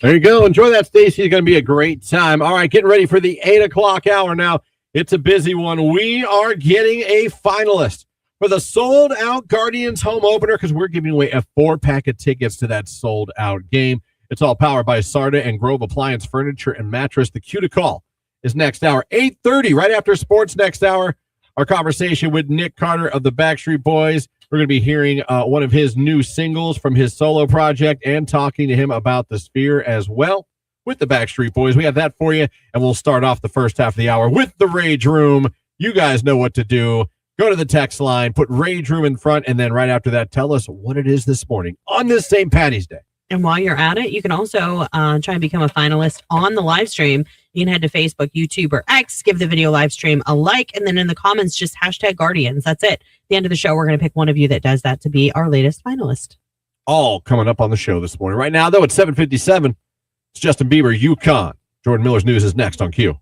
There you go. Enjoy that, Stacy. It's going to be a great time. All right, getting ready for the 8 o'clock hour now. It's a busy one. We are getting a finalist for the sold-out Guardians home opener because we're giving away a 4-pack of tickets to that sold-out game. It's all powered by Sarda and Grove Appliance Furniture and Mattress. The cue to call is next hour, 8:30, right after sports next hour. Our conversation with Nick Carter of the Backstreet Boys. We're going to be hearing one of his new singles from his solo project and talking to him about the Sphere as well with the Backstreet Boys. We have that for you, and we'll start off the first half of the hour with the Rage Room. You guys know what to do. Go to the text line, put Rage Room in front, and then right after that, tell us what it is this morning on this St. Patty's Day. And while you're at it, you can also try and become a finalist on the live stream. You can head to Facebook, YouTube, or X, give the video live stream a like, and then in the comments, just hashtag Guardians. That's it. At the end of the show, we're going to pick one of you that does that to be our latest finalist. All coming up on the show this morning. Right now, though, at 7:57, it's Justin Bieber, UConn. Jordan Miller's News is next on Q.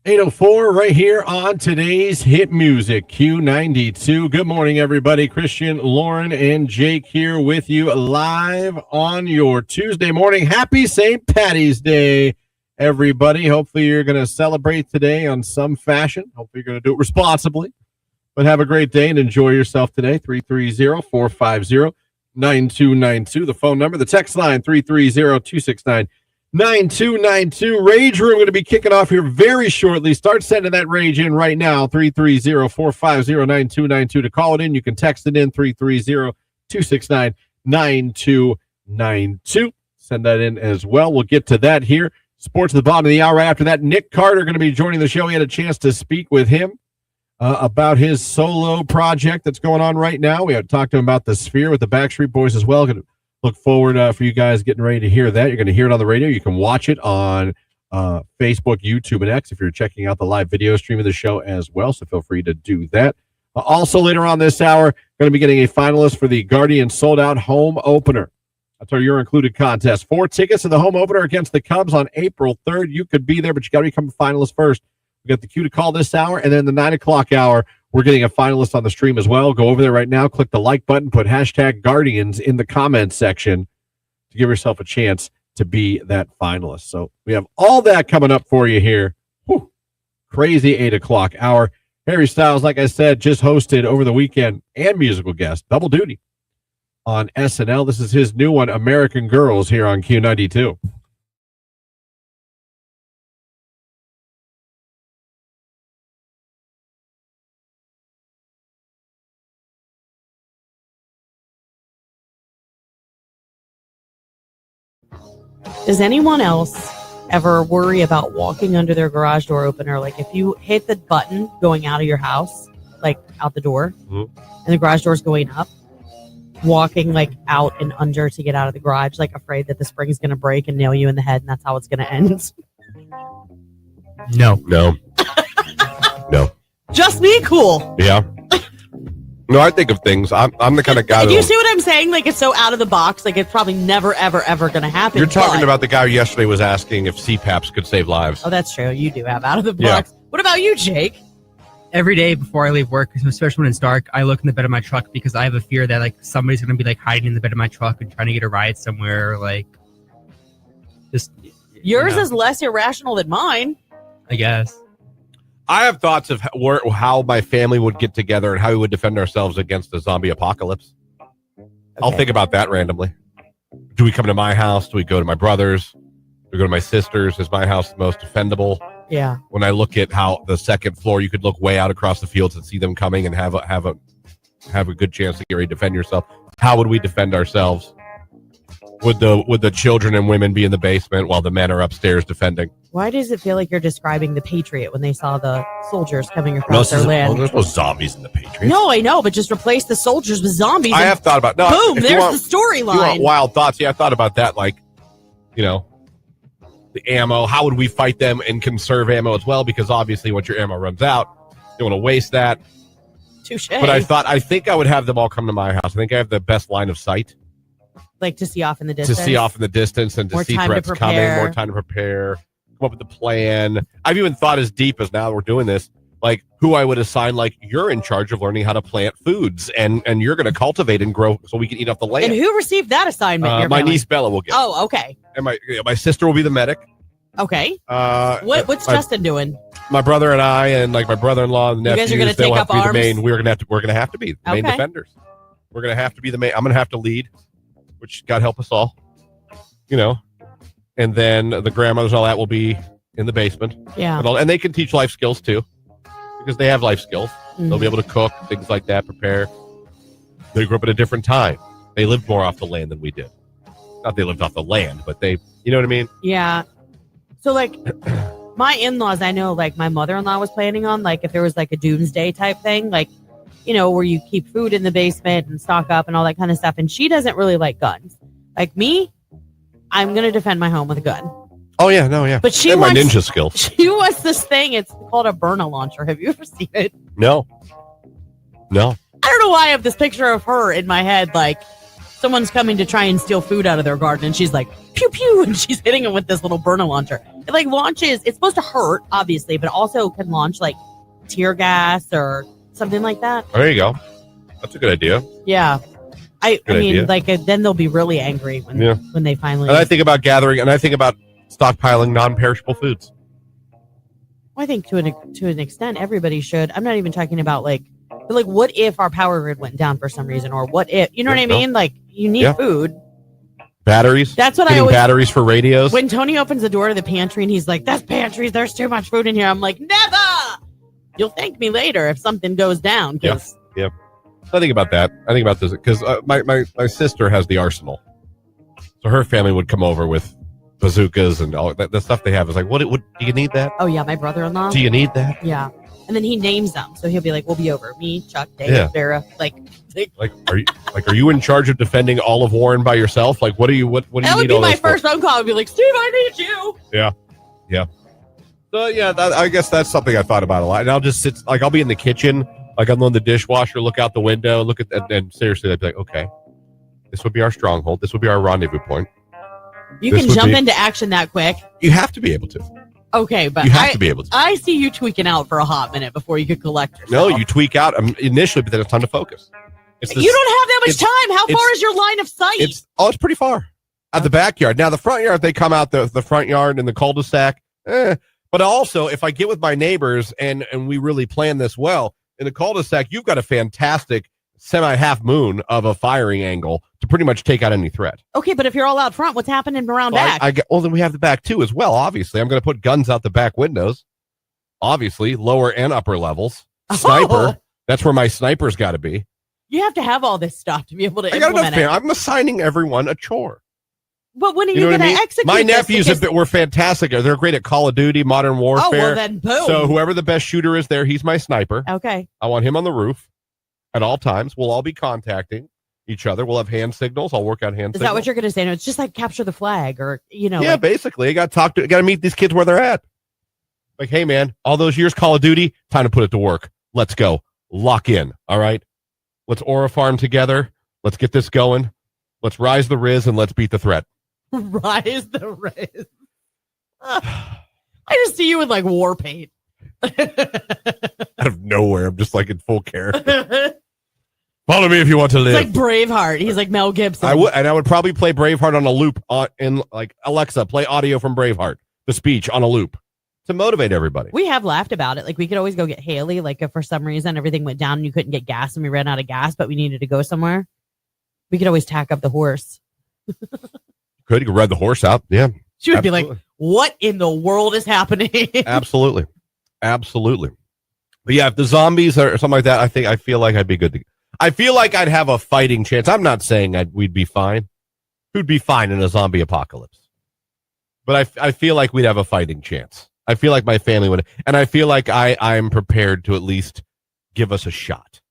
8:04 right here on today's hit music Q92. Good morning, everybody. Christian, Lauren, and Jake here with you live on your Tuesday morning. Happy St. Patty's Day, everybody. Hopefully you're going to celebrate today on some fashion. Hopefully you're going to do it responsibly. But have a great day and enjoy yourself today. 330-450-9292. The phone number, the text line, 330-269-9292. Rage Room going to be kicking off here very shortly. Start sending that rage in right now. 330-450-9292. To call it in, you can text it in 330-269-9292. Send that in as well. We'll get to that here. Sports at the bottom of the hour. After that, Nick Carter going to be joining the show. We had a chance to speak with him about his solo project that's going on right now. We had talked to him about the Sphere with the Backstreet Boys as well. Going to look forward for you guys getting ready to hear that. You're going to hear it on the radio. You can watch it on Facebook, YouTube, and X if you're checking out the live video stream of the show as well. So feel free to do that. Also, later on this hour, going to be getting a finalist for the Guardian sold-out home opener. That's our You're Included contest. 4 tickets to the home opener against the Cubs on April 3rd. You could be there, but you got to become a finalist first. We got the cue to call this hour, and then the 9 o'clock hour, we're getting a finalist on the stream as well. Go over there right now, click the like button, put hashtag Guardians in the comments section to give yourself a chance to be that finalist. So we have all that coming up for you here. Whew. Crazy 8 o'clock hour. Harry Styles, like I said, just hosted over the weekend and musical guest, double duty on SNL. This is his new one, American Girls, here on Q92. Does anyone else ever worry about walking under their garage door opener? Like if you hit the button going out of your house, like out the door, and the garage door's going up, walking like out and under to get out of the garage, like afraid that the spring's going to break and nail you in the head and that's how it's going to end? No. No. Just me? Cool. Yeah. No, I think of things. I'm the kind of guy Do you see what I'm saying? Like it's so out of the box. Like it's probably never, ever, ever going to happen. You're talking about the guy who yesterday was asking if CPAPs could save lives. Oh, that's true. You do have out of the box. Yeah. What about you, Jake? Every day before I leave work, especially when it's dark, I look in the bed of my truck because I have a fear that like somebody's going to be like hiding in the bed of my truck and trying to get a ride somewhere. Like, just yours is less irrational than mine. I guess. I have thoughts of how my family would get together and how we would defend ourselves against the zombie apocalypse. Okay. I'll think about that randomly. Do we come to my house? Do we go to my brother's? Do we go to my sister's? Is my house the most defendable? Yeah. When I look at how the second floor, you could look way out across the fields and see them coming and have a good chance to get ready to defend yourself. How would we defend ourselves? Would the children and women be in the basement while the men are upstairs defending? Why does it feel like you're describing the Patriot when they saw the soldiers coming across their land? There's no zombies in the Patriot. No, I know, but just replace the soldiers with zombies. I have thought about boom. There's the storyline. You want wild thoughts? Yeah, I thought about that. Like, the ammo. How would we fight them and conserve ammo as well? Because obviously, once your ammo runs out, you don't want to waste that. Touche. But I think I would have them all come to my house. I think I have the best line of sight. Like to see off in the distance. To see off in the distance and to see threats coming. More time to prepare. Come up with a plan. I've even thought as deep as now we're doing this, like who I would assign, like you're in charge of learning how to plant foods and you're going to cultivate and grow so we can eat off the land. And who received that assignment? My niece Bella will get it. Oh, okay. And my sister will be the medic. Okay. What's Justin doing? My brother and I and like my brother-in-law and nephews, you guys are going to take up arms? We're going to have to be the main defenders. We're going to have to be the main. I'm going to have to lead, which God help us all, and then the grandmothers and all that will be in the basement. Yeah. And they can teach life skills too, because they have life skills. Mm-hmm. They'll be able to cook, things like that, prepare. They grew up at a different time. They lived more off the land than we did. Not they lived off the land, but they, you know what I mean? Yeah. So like my in-laws, I know like my mother-in-law was planning on like if there was like a doomsday type thing, like, where you keep food in the basement and stock up and all that kind of stuff. And she doesn't really like guns. Like me, I'm going to defend my home with a gun. Oh, yeah. No, yeah. But she wants my ninja skills. She wants this thing. It's called a Berna launcher. Have you ever seen it? No. I don't know why I have this picture of her in my head, like someone's coming to try and steal food out of their garden, and she's like, pew pew, and she's hitting him with this little burner launcher. It like launches. It's supposed to hurt, obviously, but also can launch like tear gas or something like that. There you go. That's a good idea. Yeah. I mean, idea. like then they'll be really angry when they finally. And I think about gathering, and I think about stockpiling non-perishable foods. I think to an extent, everybody should. I'm not even talking about but what if our power grid went down for some reason, or what if what I mean? Like, you need food, batteries. That's what I getting always. Batteries for radios. When Tony opens the door to the pantry and he's like, "That's pantries. There's too much food in here." I'm like, "Never." You'll thank me later if something goes down. So I think about that. I think about this because my sister has the arsenal, so her family would come over with bazookas and all that. The stuff they have is like, what do you need that? Oh yeah, my brother-in-law. Do you need that? Yeah. And then he names them, so he'll be like, "We'll be over. Me, Chuck, Dave, Vera." Like, are you in charge of defending all of Warren by yourself? Like, what do you that need? would be all my this first for? phone call. I'd be like, "Steve, I need you." Yeah. So I guess that's something I thought about a lot. And I'll just sit, like, I'll be in the kitchen, like unload the dishwasher, look out the window, look at, and seriously, I'd be like, okay, this would be our stronghold. This would be our rendezvous point. You can jump into action that quick. You have to be able to. Okay, but you have to be able to. I see you tweaking out for a hot minute before you could collect yourself. No, you tweak out initially, but then it's time to focus. You don't have that much time. How far is your line of sight? It's pretty far. At the backyard. Now, the front yard, they come out the front yard and the cul-de-sac. But also, if I get with my neighbors and we really plan this well, in the cul-de-sac, you've got a fantastic semi-half moon of a firing angle to pretty much take out any threat. Okay, but if you're all out front, what's happening around back? Then we have the back too as well. Obviously, I'm going to put guns out the back windows. Obviously, lower and upper levels. Sniper. That's where my sniper's got to be. You have to have all this stuff to be able to implement it. I'm assigning everyone a chore. But when are you going to execute My this? nephews were fantastic. They're great at Call of Duty, Modern Warfare. Oh, well then, boom. So whoever the best shooter is there, he's my sniper. Okay. I want him on the roof at all times. We'll all be contacting each other. We'll have hand signals. I'll work out hand signals. Is that what you're going to say? No, it's just like capture the flag or, Yeah, basically. I got to meet these kids where they're at. Like, hey, man, all those years Call of Duty, time to put it to work. Let's go. Lock in. All right. Let's Aura farm together. Let's get this going. Let's rise the Riz and let's beat the threat. Rise the Riz. I just see you with like war paint. Out of nowhere. I'm just like in full character. Follow me if you want to live. It's like Braveheart. He's like Mel Gibson. I would probably play Braveheart on a loop in like Alexa, play audio from Braveheart, the speech on a loop to motivate everybody. We have laughed about it. Like we could always go get Haley. Like if for some reason everything went down and you couldn't get gas and we ran out of gas, but we needed to go somewhere, we could always tack up the horse. You could ride the horse out. Yeah. She would be like, what in the world is happening? Absolutely. But yeah, if the zombies or something like that, I feel like I'd be good. I feel like I'd have a fighting chance. I'm not saying we'd be fine. Who'd be fine in a zombie apocalypse? But I feel like we'd have a fighting chance. I feel like my family would. And I feel like I'm prepared to at least give us a shot.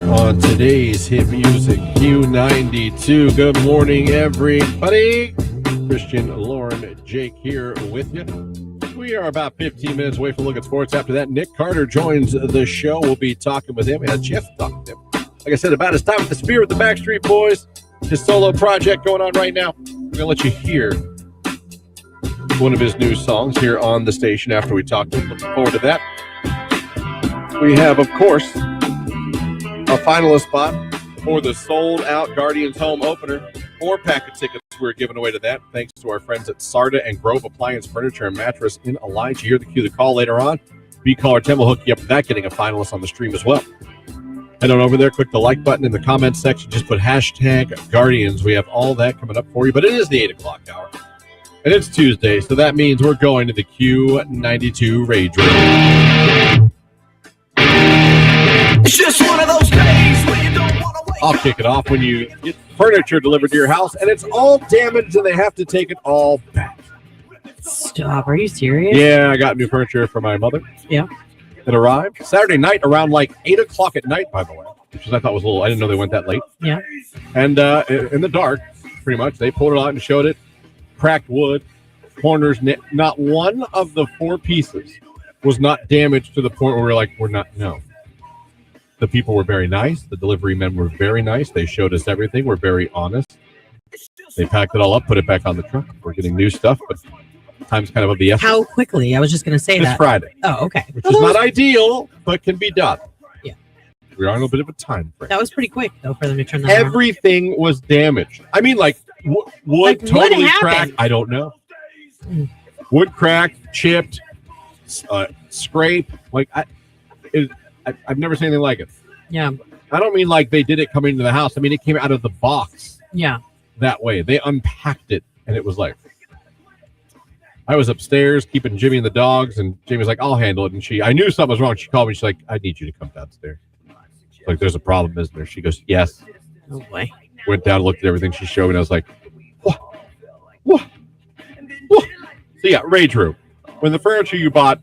on today's hit music Q92. Good morning, everybody. Christian, Lauren, Jake here with you. We are about 15 minutes away from Look at Sports. After that, Nick Carter joins the show. We'll be talking with him. We had a chance to talk with him. Like I said, about his time with the Spear with the Backstreet Boys, his solo project going on right now. We're going to let you hear one of his new songs here on the station after we talk to him. Looking forward to that. We have, of course, a finalist spot for the sold-out Guardians home opener. 4-pack of tickets we're giving away to that, thanks to our friends at Sarda and Grove Appliance Furniture and Mattress in Elijah. Hear the cue to call later on. Caller 10 will hook you up with that, getting a finalist on the stream as well. Head on over there, click the like button in the comments section. Just put hashtag Guardians. We have all that coming up for you, but it is the 8 o'clock hour. And it's Tuesday, so that means we're going to the Q92 Rage Raid. It's just one of those days when you don't want to wake I'll kick it off when you get furniture delivered to your house and it's all damaged and they have to take it all back. Stop. Are you serious? Yeah, I got new furniture for my mother. Yeah. It arrived Saturday night around like 8 o'clock at night, by the way, which I thought was a little, I didn't know they went that late. Yeah. And in the dark, pretty much, they pulled it out and showed it. Cracked wood, corners, not one of the 4 pieces was not damaged to the point where we're like, no. The people were very nice. The delivery men were very nice. They showed us everything. We're very honest. They packed it all up, put it back on the truck. We're getting new stuff, but time's kind of the essence. How quickly? I was just going to say It's that. Friday. Oh, okay. Which is not ideal, but can be done. Yeah. We're on a bit of a time frame. That was pretty quick, though, for them to turn that around. Everything was damaged. I mean, like, wood Like, what totally happened? cracked. I don't know. Mm. Wood cracked, chipped, scrape. Like, I've never seen anything like it. Yeah. I don't mean like they did it coming into the house. I mean, it came out of the box Yeah. that way. They unpacked it, and it was like, I was upstairs keeping Jimmy and the dogs, and Jamie was like, I'll handle it. And I knew something was wrong. She called me. She's like, I need you to come downstairs. Like, there's a problem, isn't there? She goes, yes. Oh, boy. Went down, looked at everything she showed me, and I was like, what? What? What? So, yeah, Rage Room. When the furniture you bought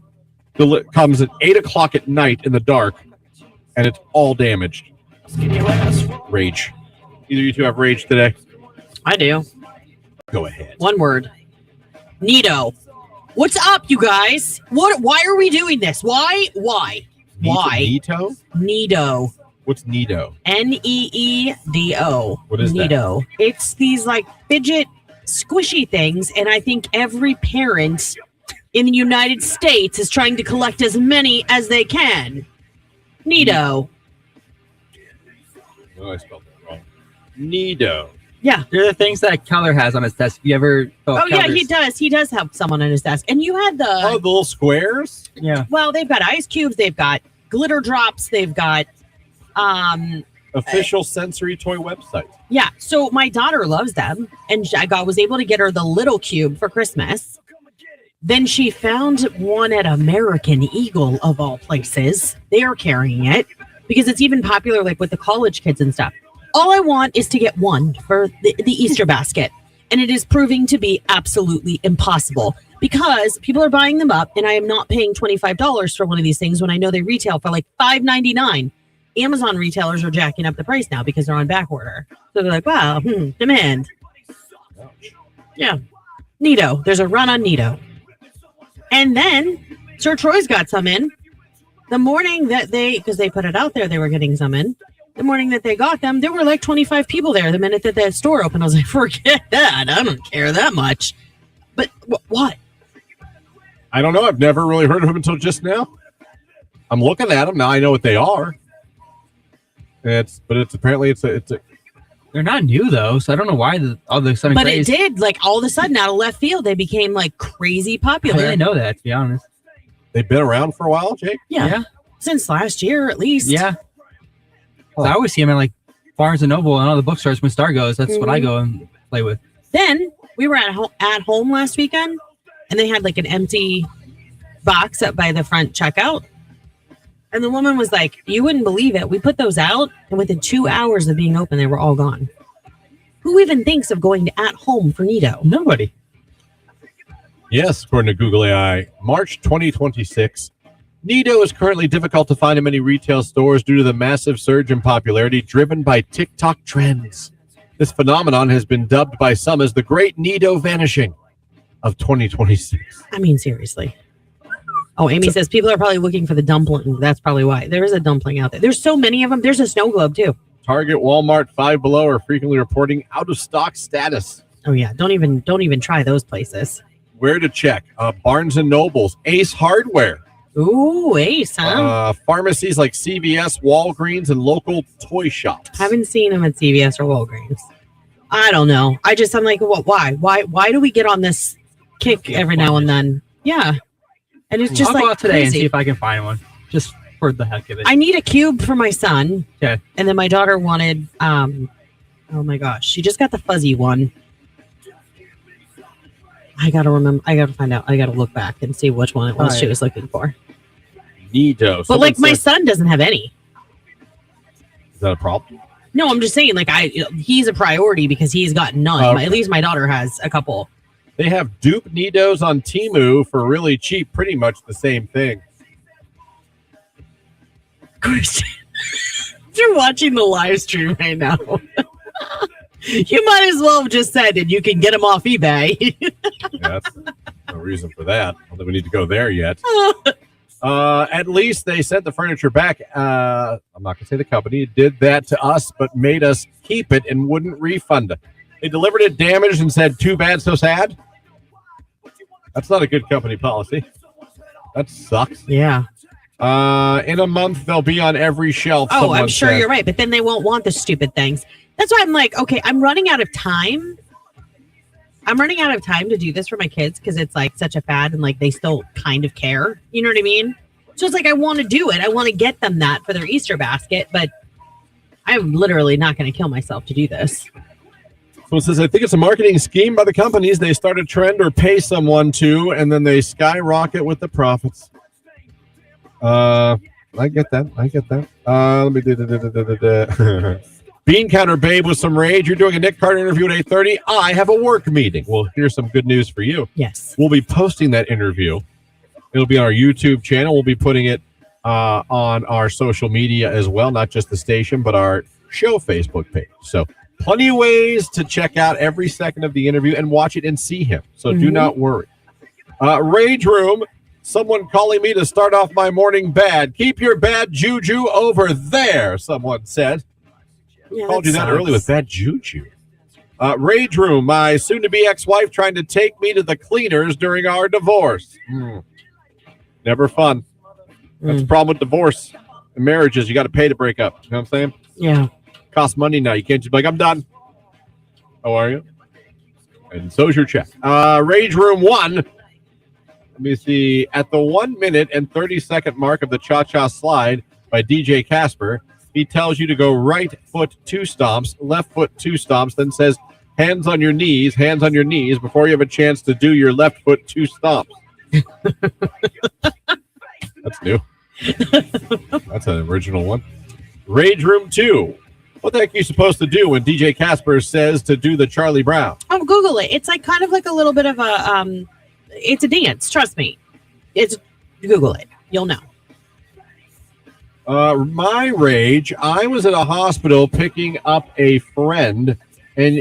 comes at 8 o'clock at night in the dark, and it's all damaged. Rage. Either you two have rage today? I do. Go ahead. One word. Nito. What's up, you guys? Why are we doing this? Why? Why? Nito? Nito. What's Nito? Needo. What is that? Nito. It's these like fidget squishy things, and I think every parent in the United States is trying to collect as many as they can. Nito. Oh, I spelled that wrong. Nito. Yeah. They're the things that Keller has on his desk. You ever? Oh yeah, he does. He does have someone on his desk. And you had Oh, the little squares? Yeah. well, they've got ice cubes, they've got glitter drops, they've got Official sensory toy website. yeah. So my daughter loves them, and I was able to get her the little cube for Christmas. Then she found one at American Eagle, of all places. They are carrying it because it's even popular, like with the college kids and stuff. All I want is to get one for the Easter basket, and it is proving to be absolutely impossible because people are buying them up, and I am not paying $25 for one of these things when I know they retail for like $5.99. Amazon retailers are jacking up the price now because they're on back order. So they're like, wow, demand. Yeah. Nito. There's a run on Nito. And then Sir Troy's got some in. The morning that because they put it out there, they were getting some in. The morning that they got them, there were like 25 people there. The minute that store opened, I was like, forget that. I don't care that much. But what? I don't know. I've never really heard of them until just now. I'm looking at them now. I know what they are. It's apparently it's a. They're not new though, so I don't know why all the sudden. But craze. it did, like all of a sudden, out of left field, they became like crazy I popular. didn't know that, to be honest. They've been around for a while, Jake. Yeah. Since last year, at least. Yeah. I always see them at like Barnes and Noble and all the bookstores when Star goes. That's what I go and play with. Then we were at home last weekend, and they had like an empty box up by the front checkout. And the woman was like, you wouldn't believe it. We put those out, and within 2 hours of being open, they were all gone. Who even thinks of going to at home for Nito? Nobody. Yes, according to Google AI, March 2026, Nido is currently difficult to find in many retail stores due to the massive surge in popularity driven by TikTok trends. This phenomenon has been dubbed by some as the Great Nido Vanishing of 2026. I mean, seriously. Oh, Amy says people are probably looking for the dumpling. That's probably why. There is a dumpling out there. There's so many of them. There's a snow globe, too. Target, Walmart, Five Below are frequently reporting out of stock status. Oh, yeah. Don't even try those places. Where to check? Barnes & Nobles, Ace Hardware. Ooh, Ace, huh? Pharmacies like CVS, Walgreens, and local toy shops. Haven't seen them at CVS or Walgreens. I don't know. I'm like, what? Why do we get on this kick every now and then? Yeah. And it's just I'll like go out today and crazy. see if I can find one, just for the heck of it. I need a cube for my son. Okay. And then my daughter wanted, oh my gosh, she just got the fuzzy one. I gotta remember. I gotta find out. I gotta look back and see which one it was she was looking for. Nido. But like my son doesn't have any. Is that a problem? No, I'm just saying, like he's a priority because he's got none. At least my daughter has a couple. They have dupe Nidos on Temu for really cheap, pretty much the same thing. Christian, you're watching the live stream right now. You might as well have just said it. You can get them off eBay. Yeah, that's no reason for that. I don't think we need to go there yet. At least they sent the furniture back. I'm not going to say the company. It did that to us, but made us keep it and wouldn't refund it. They delivered it damaged and said, too bad, so sad. That's not a good company policy. That sucks. Yeah. In a month, they'll be on every shelf. Oh, I'm sure said. you're right. But then they won't want the stupid things. That's why I'm like, okay, I'm running out of time. I'm running out of time to do this for my kids because it's like such a fad and like they still kind of care. You know what I mean? So it's like I want to do it. I want to get them that for their Easter basket, but I'm literally not going to kill myself to do this. So it says, I think it's a marketing scheme by the companies. They start a trend or pay someone to, and then they skyrocket with the profits. I get that. Let me do Bean Counter Babe with some rage. You're doing a Nick Carter interview at 8:30. I have a work meeting. Well, here's some good news for you. Yes. We'll be posting that interview. It'll be on our YouTube channel. We'll be putting it on our social media as well, not just the station, but our show Facebook page. So plenty of ways to check out every second of the interview and watch it and see him. So do not worry. Rage Room. Someone calling me to start off my morning bad. Keep your bad juju over there, someone said. Yeah, Called you that sucks. early with bad juju. Rage Room. My soon-to-be ex-wife trying to take me to the cleaners during our divorce. Never fun. That's the problem with divorce and marriages. You got to pay to break up. You know what I'm saying? Yeah. Costs money now. You can't just be like, I'm done. How are you? And so's your check. Rage Room 1. Let me see. At the 1 minute and 30-second mark of the Cha-Cha Slide by DJ Casper, he tells you to go right foot 2 stomps, left foot 2 stomps, then says, hands on your knees before you have a chance to do your left foot 2 stomps. That's new. That's an original one. Rage Room 2. What the heck are you supposed to do when DJ Casper says to do the Charlie Brown? Oh, Google it. It's like kind of like a little bit of a it's a dance. Trust me. Google it. You'll know. My rage. I was at a hospital picking up a friend, and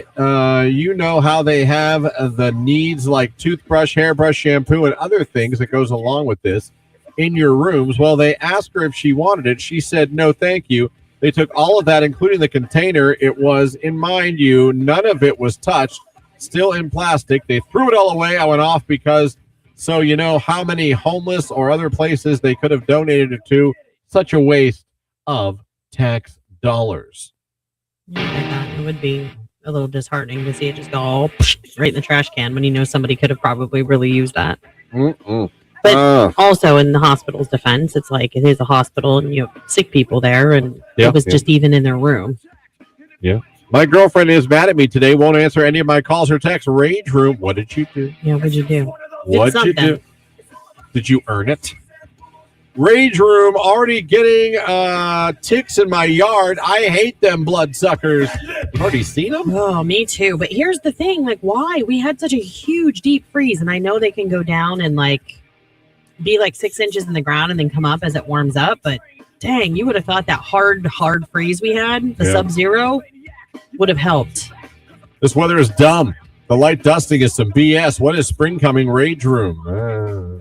you know how they have the needs like toothbrush, hairbrush, shampoo, and other things that goes along with this in your rooms. Well, they asked her if she wanted it. She said, no, thank you. They took all of that, including the container. It was, in mind you, none of it was touched. Still in plastic. They threw it all away. I went off because so you know how many homeless or other places they could have donated it to. Such a waste of tax dollars. Yeah, it would be a little disheartening to see it just go all right in the trash can when you know somebody could have probably really used that. But also in the hospital's defense, it's like it is a hospital and you have sick people there, and it was just even in their room. Yeah. My girlfriend is mad at me today. Won't answer any of my calls or texts. Rage Room. What did you do? Yeah, what'd you do? What'd you do? Did you earn it? Rage Room. Already getting ticks in my yard. I hate them bloodsuckers. You've already seen them? Oh, me too. But here's the thing. Like, why? We had such a huge deep freeze, and I know they can go down and like be like 6 inches in the ground and then come up as it warms up. But dang, you would have thought that hard freeze we had, the Yeah. sub-zero, would have helped. This weather is dumb. The light dusting is some BS. What is spring coming? Rage room.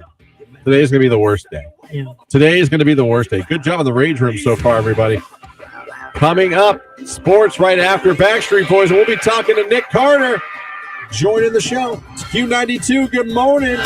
Today's going to be the worst day. Yeah. Today is going to be the worst day. Good job on the rage room so far, everybody. Coming up, sports right after Backstreet Boys. We'll be talking to Nick Carter. Joining the show. It's Q92. Good morning.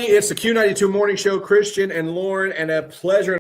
It's the Q92 Morning Show, Christian and Lauren, and a pleasure.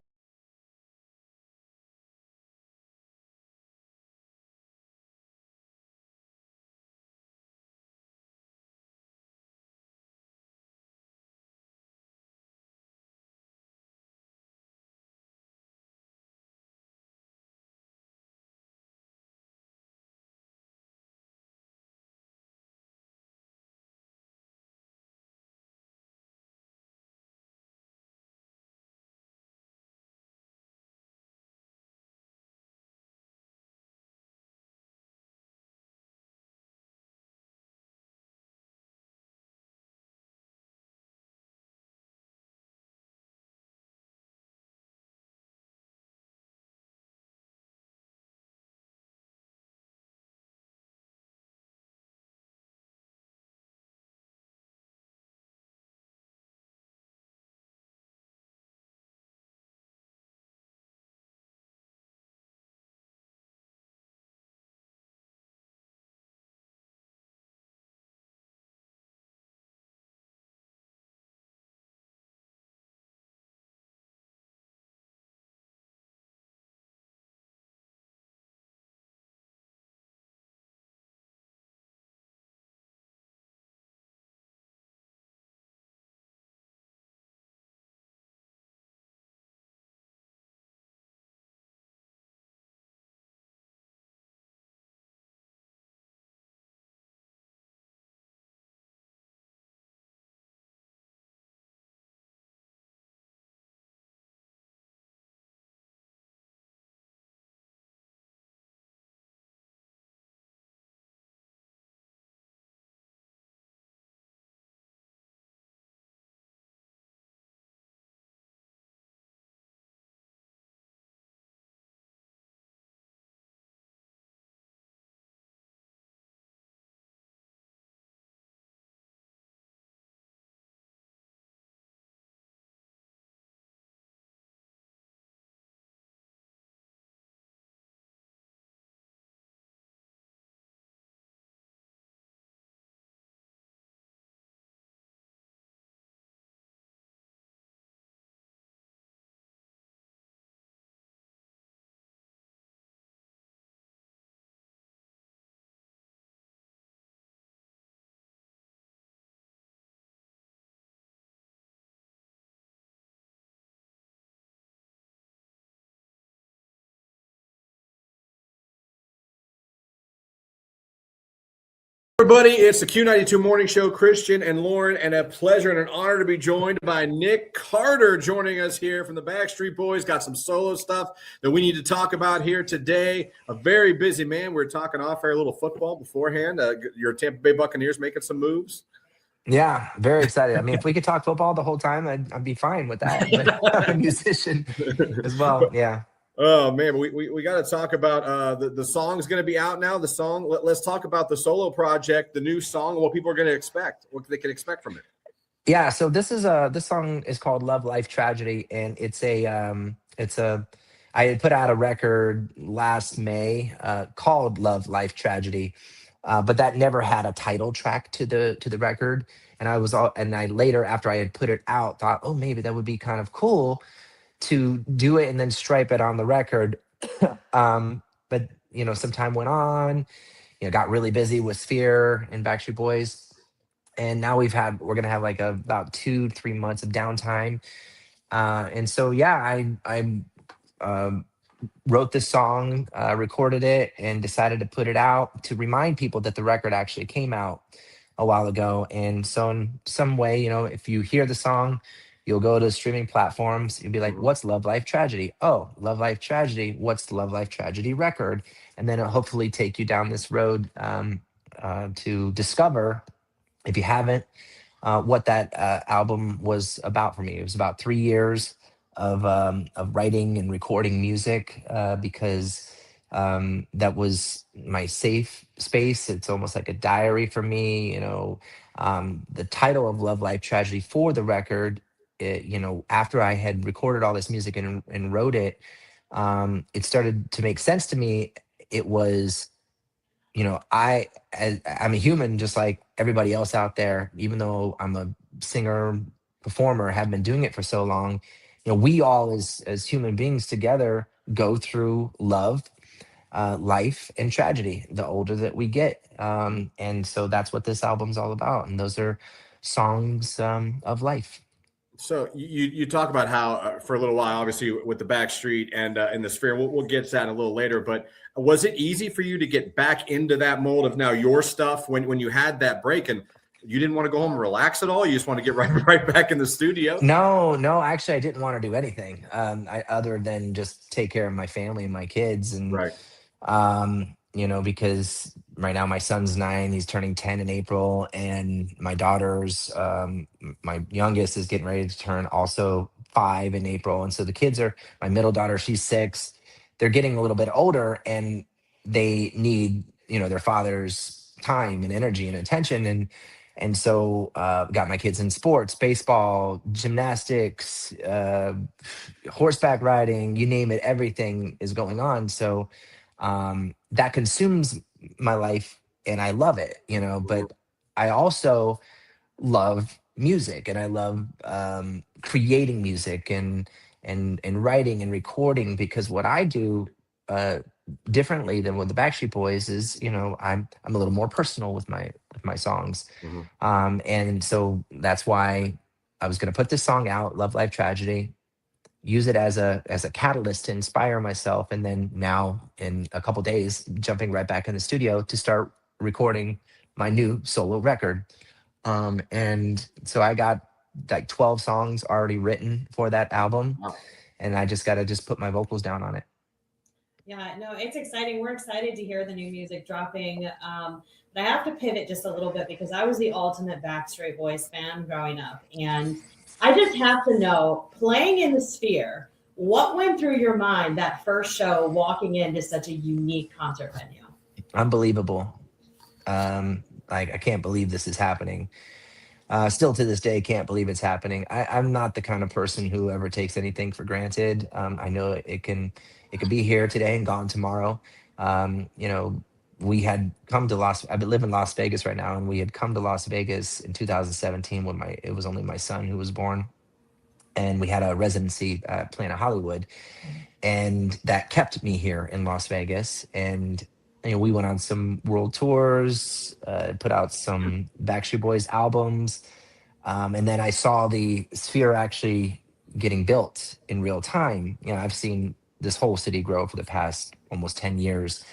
Everybody, it's the Q92 Morning Show, Christian and Lauren, and a pleasure and an honor to be joined by Nick Carter joining us here from the Backstreet Boys. Got some solo stuff that we need to talk about here today. A very busy man. We were talking off-air a little football beforehand. Your Tampa Bay Buccaneers making some moves. Yeah, very excited. I mean, if we could talk football the whole time, I'd be fine with that. But I'm a musician as well. Yeah. Oh man, we got to talk about the song's going to be out now. The song. Let's talk about the solo project, the new song, what people are going to expect, what they can expect from it. Yeah. So this song is called Love Life Tragedy, and I had put out a record last May called Love Life Tragedy, but that never had a title track to the record. And I later, after I had put it out, thought, oh, maybe that would be kind of cool to do it and then stripe it on the record. But some time went on, got really busy with Sphere and Backstreet Boys. And now we're going to have like about 2-3 months of downtime. And so, yeah, I wrote this song, recorded it, and decided to put it out to remind people that the record actually came out a while ago. And so in some way, if you hear the song, you'll go to streaming platforms. You'll be like, what's Love Life Tragedy? Oh, Love Life Tragedy. What's the Love Life Tragedy record? And then it'll hopefully take you down this road to discover, if you haven't, what that album was about for me. It was about 3 years of writing and recording music because that was my safe space. It's almost like a diary for me. The title of Love Life Tragedy for the record, after I had recorded all this music and wrote it, it started to make sense to me. It was, I'm a human just like everybody else out there, even though I'm a singer, performer have been doing it for so long, we all as human beings together go through love, life, and tragedy the older that we get. And so that's what this album's all about. And those are songs of life. So you talk about how for a little while, obviously with the Backstreet and in the Sphere, we'll get to that a little later. But was it easy for you to get back into that mold of now your stuff when you had that break and you didn't want to go home and relax at all? You just want to get right back in the studio? No, actually, I didn't want to do anything other than just take care of my family and my kids. And Right. because right now my son's 9, he's turning 10 in April, and my daughter's, my youngest is getting ready to turn also 5 in April. And so the kids are, my middle daughter, she's 6. They're getting a little bit older, and they need, their father's time and energy and attention. And so got my kids in sports, baseball, gymnastics, horseback riding, you name it, everything is going on. So that consumes my life, and I love it, but I also love music, and I love creating music and writing and recording, because what I do differently than with the Backstreet Boys is, I'm a little more personal with my songs. And so that's why I was going to put this song out, Love Life Tragedy, use it as a catalyst to inspire myself, and then now in a couple days jumping right back in the studio to start recording my new solo record. And so I got like 12 songs already written for that album. Wow. And I just got to just put my vocals down on it. Yeah, no, it's exciting. We're excited to hear the new music dropping. But I have to pivot just a little bit because I was the ultimate Backstreet Boys fan growing up. And I just have to know, playing in the Sphere, what went through your mind that first show walking into such a unique concert venue? Unbelievable. I can't believe this is happening. Still to this day, can't believe it's happening. I'm not the kind of person who ever takes anything for granted. I know it can be here today and gone tomorrow. We had come to I live in Las Vegas right now, and we had come to Las Vegas in 2017 when it was only my son who was born, and we had a residency at Planet Hollywood, and that kept me here in Las Vegas. And we went on some world tours, put out some Backstreet Boys albums, and then I saw the Sphere actually getting built in real time. I've seen this whole city grow for the past almost 10 years.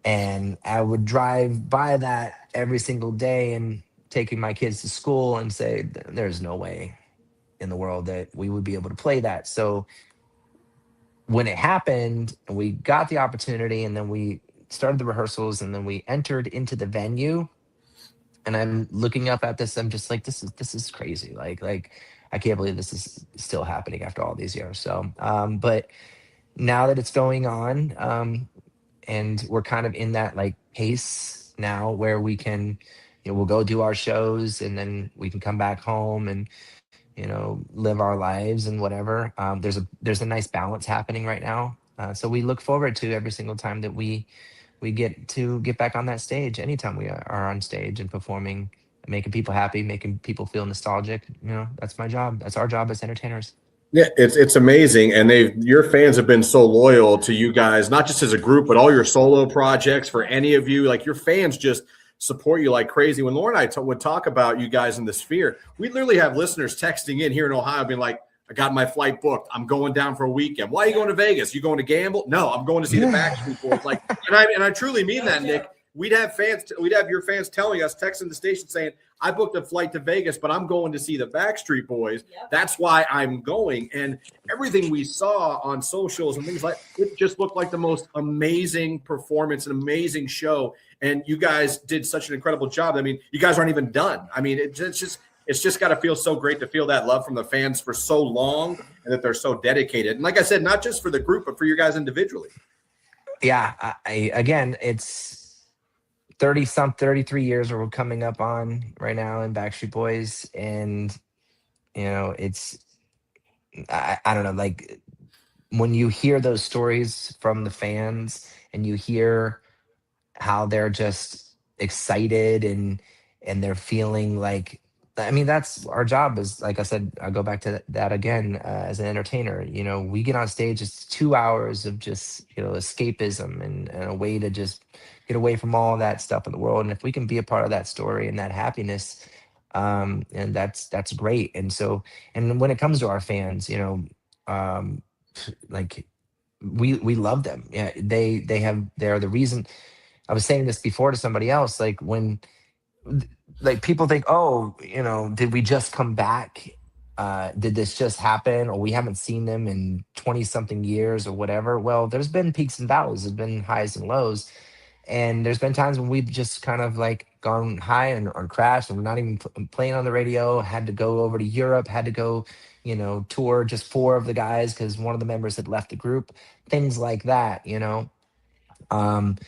And I would drive by that every single day and taking my kids to school and say, there's no way in the world that we would be able to play that. So when it happened, we got the opportunity, and then we started the rehearsals, and then we entered into the venue. And I'm looking up at this, I'm just like, this is crazy. Like I can't believe this is still happening after all these years. So, but now that it's going on, and we're kind of in that like pace now where we can, we'll go do our shows, and then we can come back home and, live our lives and whatever. There's a nice balance happening right now. So we look forward to every single time that we get back on that stage. Anytime we are on stage and performing, making people happy, making people feel nostalgic, that's my job. That's our job as entertainers. Yeah, it's amazing, and your fans have been so loyal to you guys, not just as a group, but all your solo projects. For any of you, like your fans just support you like crazy. When Lauren and I would talk about you guys in the Sphere, we literally have listeners texting in here in Ohio, being like, "I got my flight booked. I'm going down for a weekend. Why are you going to Vegas? You going to gamble? No, I'm going to see the Backstreet Boys." Like, and I truly mean that, Nick. We'd have your fans telling us, texting the station saying, "I booked a flight to Vegas, but I'm going to see the Backstreet Boys. Yep. That's why I'm going." And everything we saw on socials and things like it just looked like the most amazing performance, an amazing show. And you guys did such an incredible job. I mean, you guys aren't even done. I mean, it's just got to feel so great to feel that love from the fans for so long, and that they're so dedicated. And like I said, not just for the group, but for you guys individually. Yeah. Again, it's 33 years we're coming up on right now in Backstreet Boys. And, it's, I don't know, like when you hear those stories from the fans and you hear how they're just excited and they're feeling like I mean, that's our job. Is like I said, I go back to that again as an entertainer. You know, we get on stage. It's 2 hours of just escapism and a way to just get away from all that stuff in the world. And if we can be a part of that story and that happiness, and that's great. And so, and when it comes to our fans, um, like we love them. Yeah, they're the reason. I was saying this before to somebody else. Like when like people think, oh, did we just come back? Did this just happen? Or we haven't seen them in 20 something years or whatever. Well, there's been peaks and valleys, there's been highs and lows. And there's been times when we've just kind of like gone high or crashed and we're not even playing on the radio, had to go over to Europe, had to go, tour just four of the guys because one of the members had left the group, things like that. Um,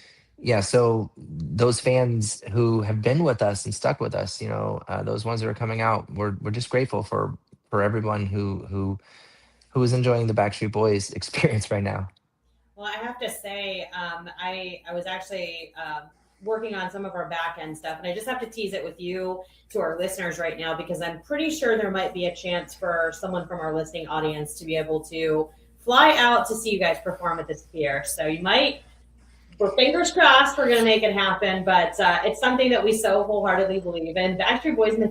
yeah, so those fans who have been with us and stuck with us, those ones that are coming out, we're just grateful for everyone who is enjoying the Backstreet Boys experience right now. Well, I have to say, I was actually working on some of our back end stuff, and I just have to tease it with you to our listeners right now because I'm pretty sure there might be a chance for someone from our listening audience to be able to fly out to see you guys perform at the Sphere. So you might. We're fingers crossed we're going to make it happen, but it's something that we so wholeheartedly believe in. Backstreet Boys and the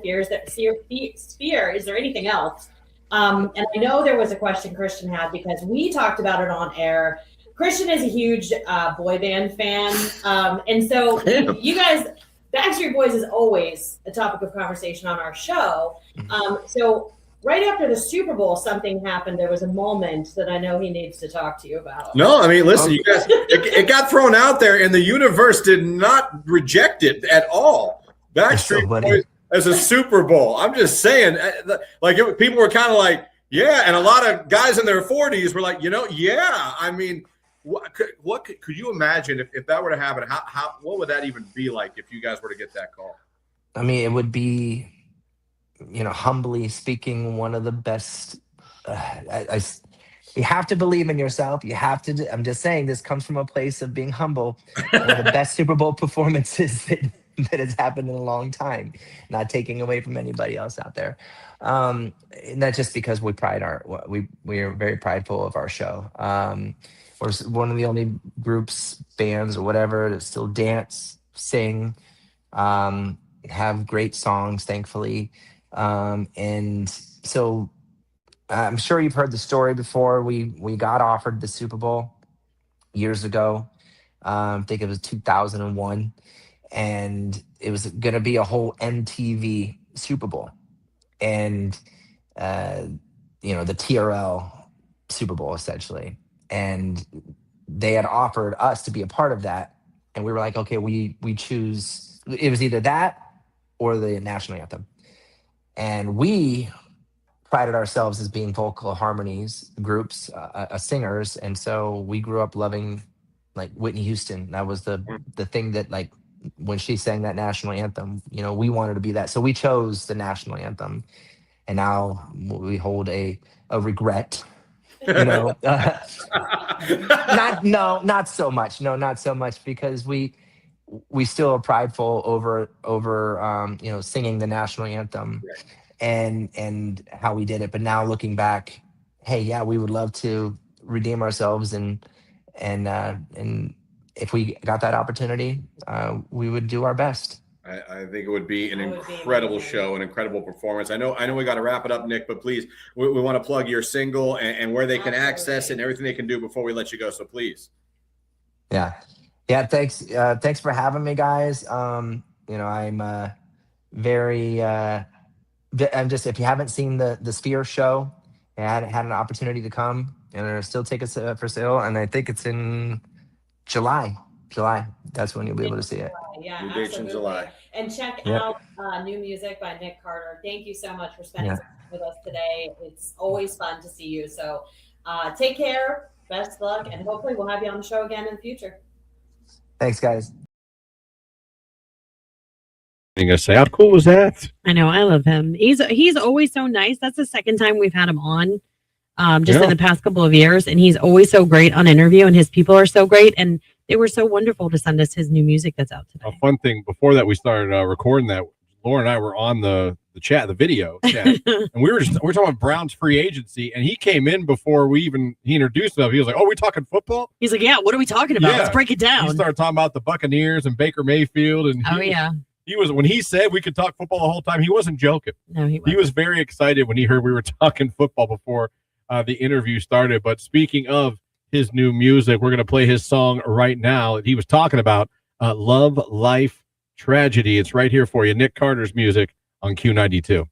Sphere. Is there anything else? And I know there was a question Christian had because we talked about it on air. Christian is a huge boy band fan. And so you guys, Backstreet Boys is always a topic of conversation on our show. So right after the Super Bowl, something happened. There was a moment that I know he needs to talk to you about. No, I mean, listen, you guys, it got thrown out there, and the universe did not reject it at all. Backstreet Boys as a Super Bowl. I'm just saying, people were kind of like, yeah, and a lot of guys in their 40s were like, yeah. I mean, what could you imagine if that were to happen? How what would that even be like if you guys were to get that call? I mean, it would be, humbly speaking, one of the best. You have to believe in yourself. You have to. I'm just saying, this comes from a place of being humble. One of the best Super Bowl performances that has happened in a long time. Not taking away from anybody else out there. And that's just because we are very prideful of our show. We're one of the only groups, bands, or whatever that still dance, sing, have great songs, thankfully. And so I'm sure you've heard the story before. We got offered the Super Bowl years ago. I think it was 2001, and it was going to be a whole MTV Super Bowl, and the TRL Super Bowl essentially. And they had offered us to be a part of that, and we were like, okay, we choose. It was either that or the national anthem. And we prided ourselves as being vocal harmonies groups, singers. And so we grew up loving like Whitney Houston. That was the thing that, like, when she sang that national anthem, we wanted to be that. So we chose the national anthem. And now we hold a regret, not so much. No, not so much, because we still are prideful over singing the national anthem and how we did it. But now looking back, hey, yeah, we would love to redeem ourselves and if we got that opportunity, we would do our best. I think it would be an incredible show, an incredible performance. I know we got to wrap it up, Nick, but please, we want to plug your single and where they can access it and everything they can do before we let you go. So please. Yeah. Thanks. Thanks for having me, guys. I'm very, I'm just, if you haven't seen the Sphere show, I hadn't had an opportunity to come, and there are still tickets for sale. And I think it's in July. That's when you'll be able to see it. Yeah, New dates in July. And check out new music by Nick Carter. Thank you so much for spending some time with us today. It's always fun to see you. So take care, best luck, and hopefully we'll have you on the show again in the future. Thanks, guys. You gonna say how cool was that? I know, I love him. He's always so nice. That's the second time we've had him on, in the past couple of years, and he's always so great on interview, and his people are so great, and they were so wonderful to send us his new music that's out today. A fun thing before that, we started recording that. Lauren and I were on the chat, the video chat, and we were talking about Brown's free agency, and he came in before he introduced himself. He was like, "Oh, we talking football?" He's like, "Yeah, what are we talking about? Yeah. Let's break it He down." started talking about the Buccaneers and Baker Mayfield, and he was when he said we could talk football the whole time. He wasn't joking. No, he was very excited when he heard we were talking football before the interview started. But speaking of his new music, we're going to play his song right now. He was talking about Love, Life, Tragedy. It's right here for you. Nick Carter's music on Q92.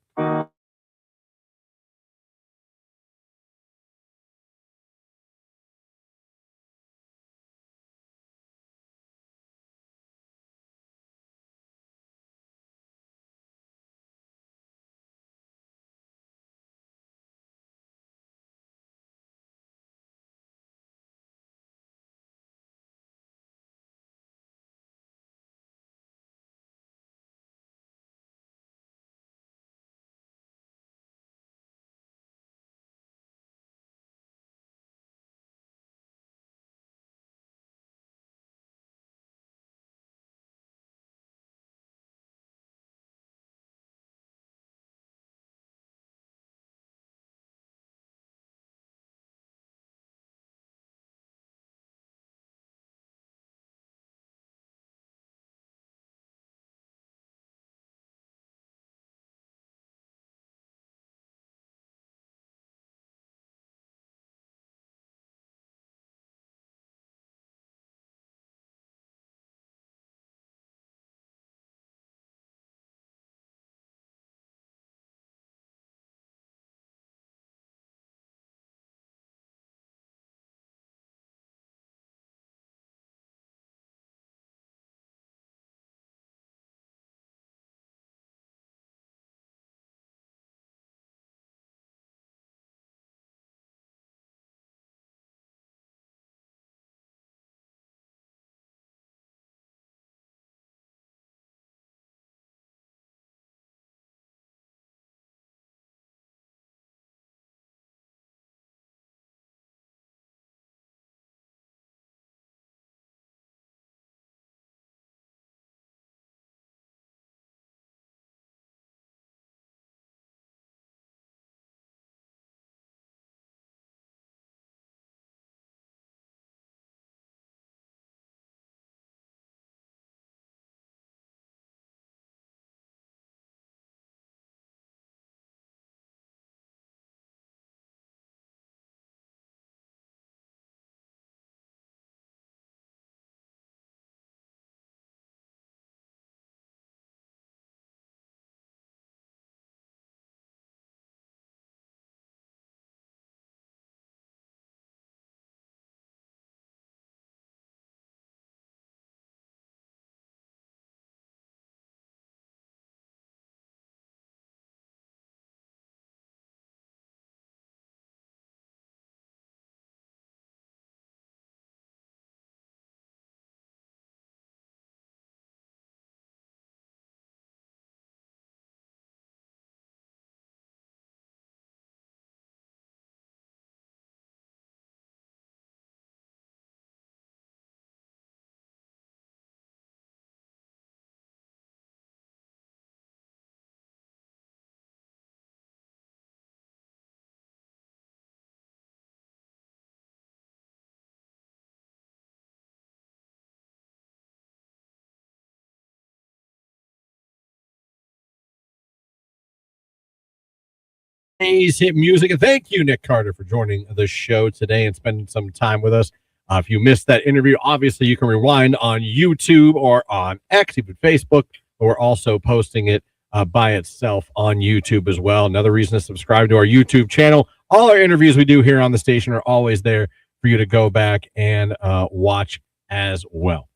Today's hit music. And thank you, Nick Carter, for joining the show today and spending some time with us. If you missed that interview, obviously you can rewind on YouTube or on X, even Facebook. But we're also posting it by itself on YouTube as well. Another reason to subscribe to our YouTube channel. All our interviews we do here on the station are always there for you to go back and watch as well.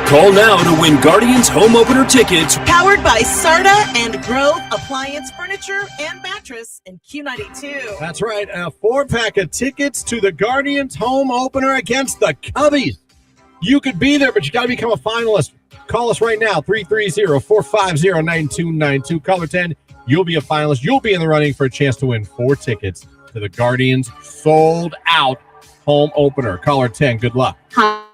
Call now to win Guardians home opener tickets. Powered by Sarda and Grove Appliance Furniture and Mattress and Q92. That's right. A 4-pack of tickets to the Guardians home opener against the Cubbies. You could be there, but you got to become a finalist. Call us right now, 330-450-9292. Caller 10, you'll be a finalist. You'll be in the running for a chance to win 4 tickets to the Guardians sold out home opener. Caller 10, good luck. Hi.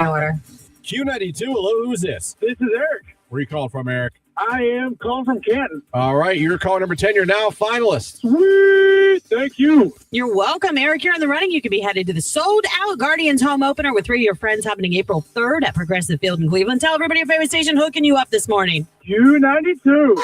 order. Q92, hello, who's this? This is Eric. Where are you calling from, Eric? I am calling from Canton. All right, you're caller number 10. You're now a finalist. Sweet. Thank you. You're welcome, Eric. You're in the running. You could be headed to the sold-out Guardians home opener with 3 of your friends happening April 3rd at Progressive Field in Cleveland. Tell everybody your favorite station hooking you up this morning. Q92.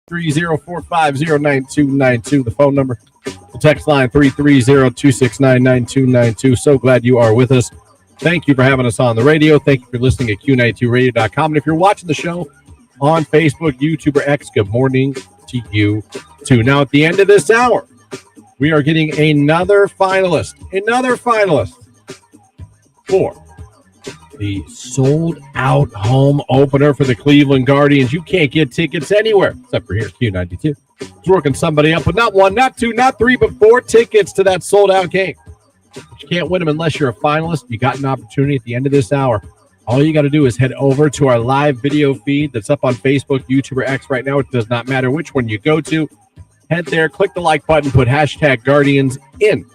304-509-292, the phone number. The text line 330-269-9292. So glad you are with us. Thank you for having us on the radio. Thank you for listening at Q92radio.com. And if you're watching the show on Facebook, YouTube, or X, good morning to you too. Now, at the end of this hour, we are getting another finalist for the sold-out home opener for the Cleveland Guardians. You can't get tickets anywhere except for here at Q92. It's working somebody up with not one, not two, not three, but 4 tickets to that sold-out game. But you can't win them unless you're a finalist. You got an opportunity at the end of this hour. All you got to do is head over to our live video feed that's up on Facebook, YouTube, or X right now. It does not matter which one you go to. Head there, click the like button, put hashtag Guardians in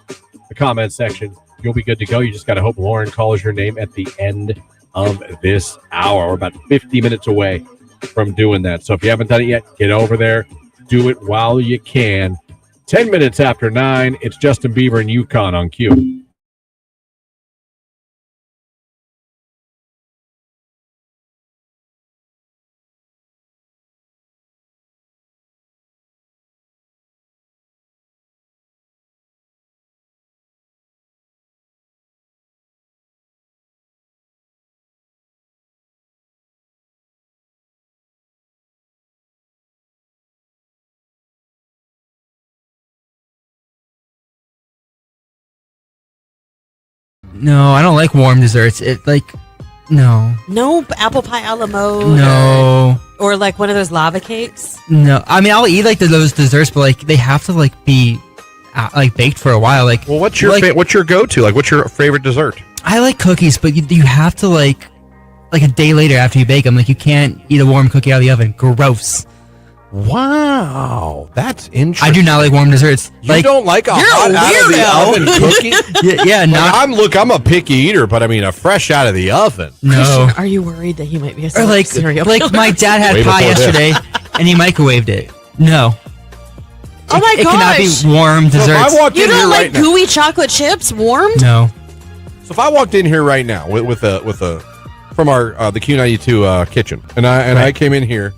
the comment section. You'll be good to go. You just got to hope Lauren calls your name at the end of this hour. We're about 50 minutes away from doing that. So if you haven't done it yet, get over there. Do it while you can. 10 minutes after 9, it's Justin Bieber and UConn on Q. No, I don't like warm desserts. No. No apple pie a la mode. No. Or like one of those lava cakes. No. I mean, I'll eat like those desserts, but like they have to like be like baked for a while. Like, well, what's your go-to? Like, what's your favorite dessert? I like cookies, but you have to like a day later after you bake them. Like, you can't eat a warm cookie out of the oven. Gross. Wow, that's interesting. I do not like warm desserts. You don't like a hot out of the oven cookie? Yeah. I'm a picky eater, but I mean a fresh out of the oven. No. Christian, are you worried that he might be a serial killer? Like my dad had pie yesterday, and he microwaved it. No. Oh my gosh! It cannot be warm desserts. So you don't like gooey chocolate chips warmed? No. So if I walked in here right now with a from our the Q92 kitchen, and I came in here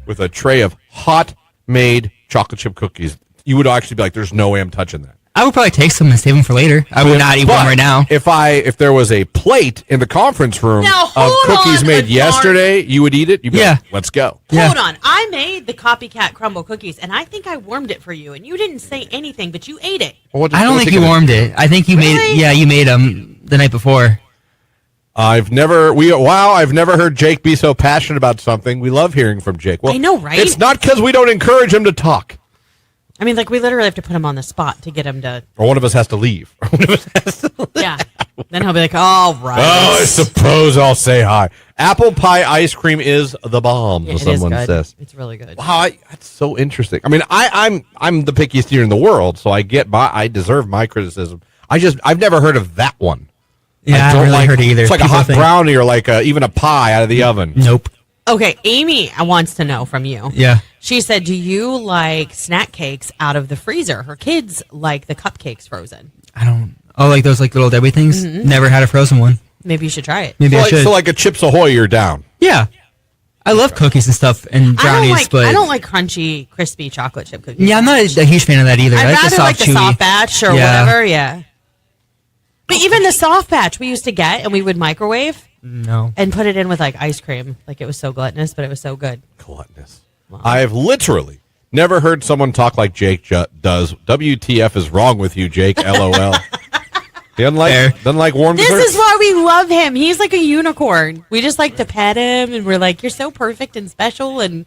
with a tray of hot made chocolate chip cookies, you would actually be like, "There's no way I'm touching that." I would probably take some and save them for later. I would not eat one right now. If there was a plate in the conference room of cookies made yesterday, you would eat it. You'd be like, let's go. Hold on, I made the copycat crumble cookies, and I think I warmed it for you, and you didn't say anything, but you ate it. I don't think you warmed it. I think you made it. Yeah, you made them the night before. I've never heard Jake be so passionate about something. We love hearing from Jake. Well, I know, right? It's not because we don't encourage him to talk. I mean, like, we literally have to put him on the spot to get him to... Or one of us has to leave. Yeah. Then he'll be like, all right. Oh, I suppose I'll say hi. Apple pie ice cream is the bomb, Yeah, someone says. It's really good. Wow, that's so interesting. I mean, I'm the pickiest eater in the world, so I deserve my criticism. I've never heard of that one. Yeah, I don't really heard it either. It's like a hot brownie or like even a pie out of the oven. Nope. Okay, Amy wants to know from you. Yeah. She said, do you like snack cakes out of the freezer? Her kids like the cupcakes frozen. I don't. Oh, like those like little Debbie things? Mm-hmm. Never had a frozen one. Maybe you should try it. Maybe I should. So like a Chips Ahoy, you're down. Yeah. I love cookies and stuff and brownies, but I don't like crunchy, crispy chocolate chip cookies. Yeah, I'm not a huge fan of that either. I'd rather like the chewy. soft batch or whatever, yeah. But even the soft batch we used to get and we would microwave and put it in with like ice cream. Like, it was so gluttonous, but it was so good. Gluttonous. Wow. I've literally never heard someone talk like Jake does. WTF is wrong with you, Jake? LOL. He doesn't like warm desserts. This is why we love him. He's like a unicorn. We just like to pet him, and we're like, you're so perfect and special and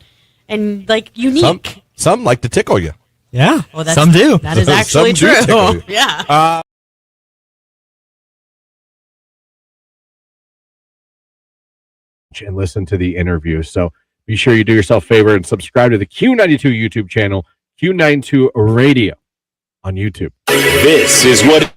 like unique. Some like to tickle you. Yeah, well, some do. That is actually true. Yeah. And listen to the interview. So be sure you do yourself a favor and subscribe to the Q92 YouTube channel, Q92 Radio on YouTube. This is what...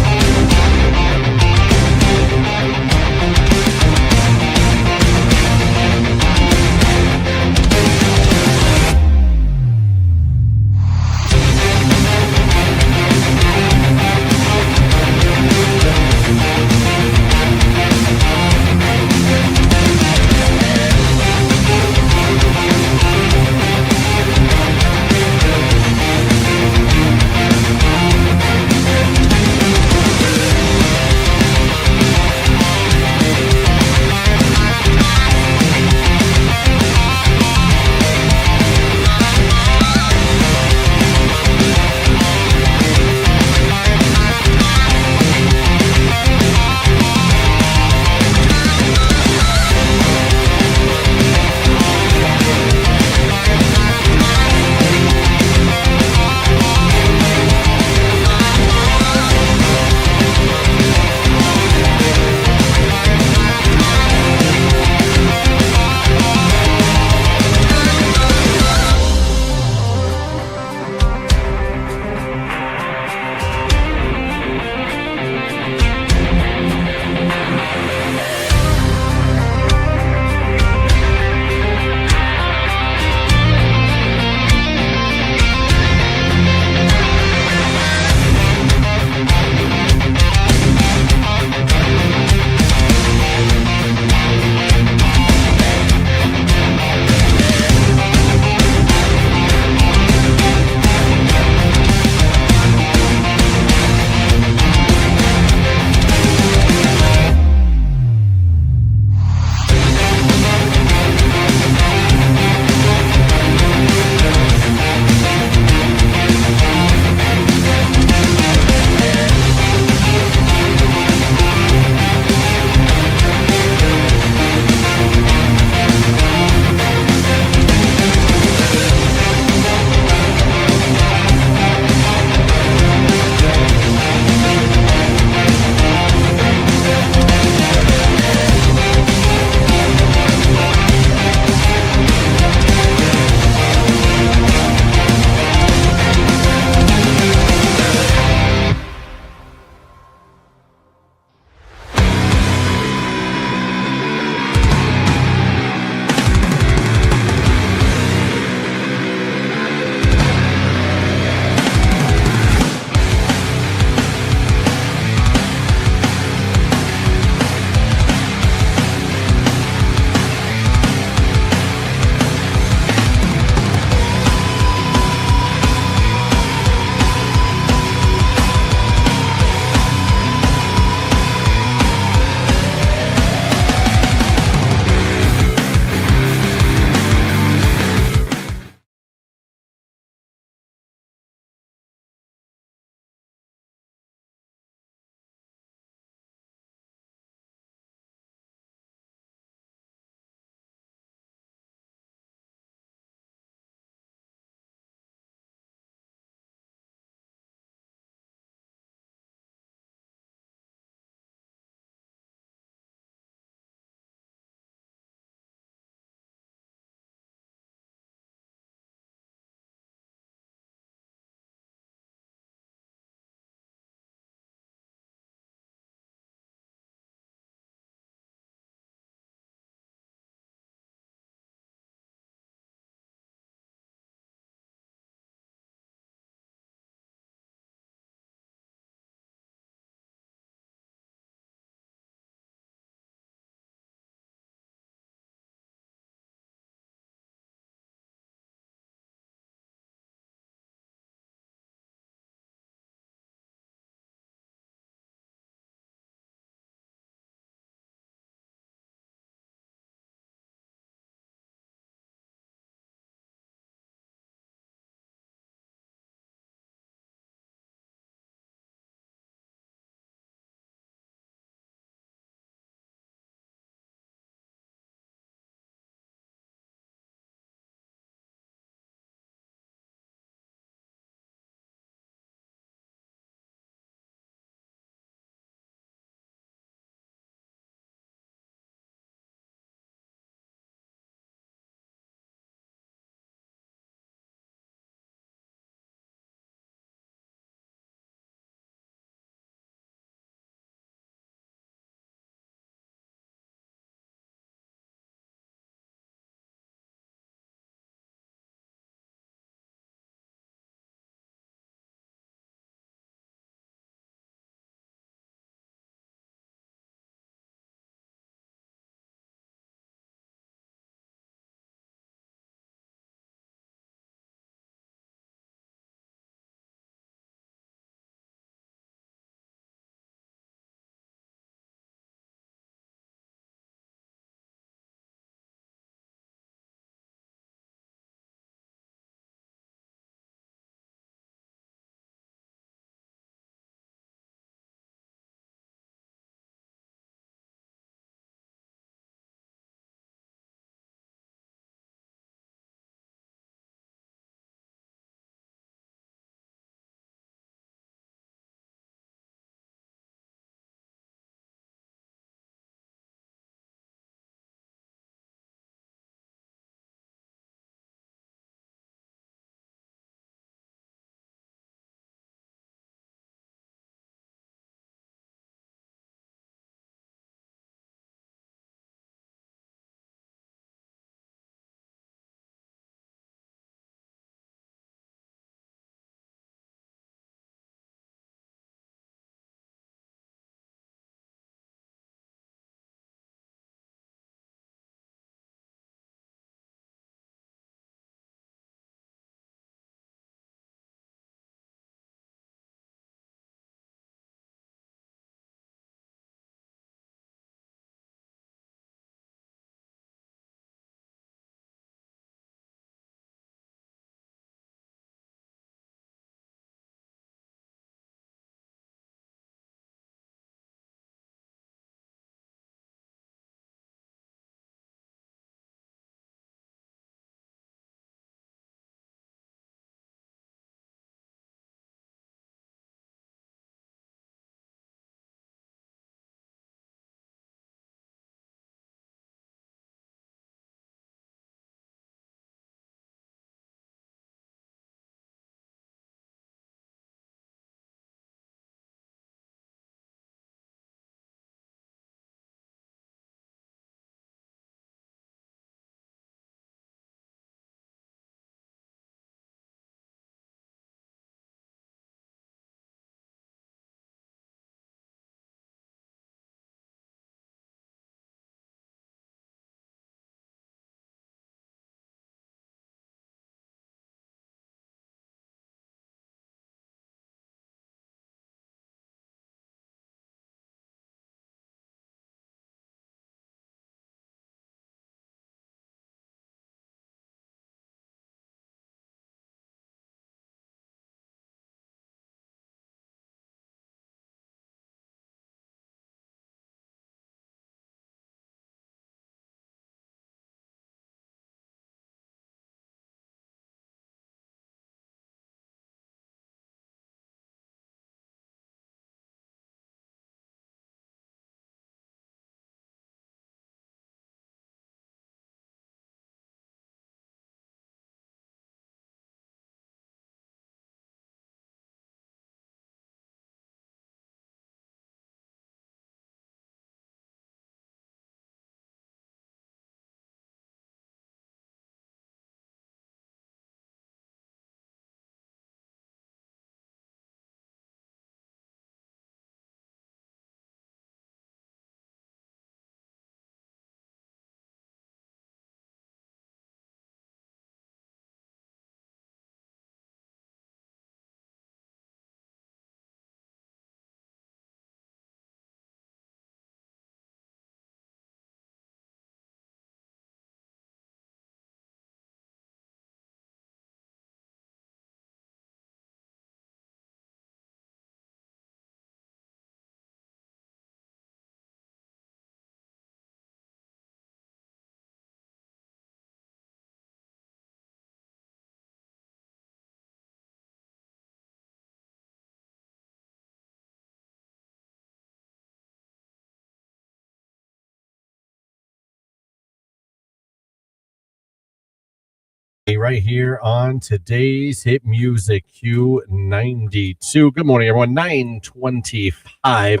Right here on today's hit music Q92. Good morning, everyone. 9:25.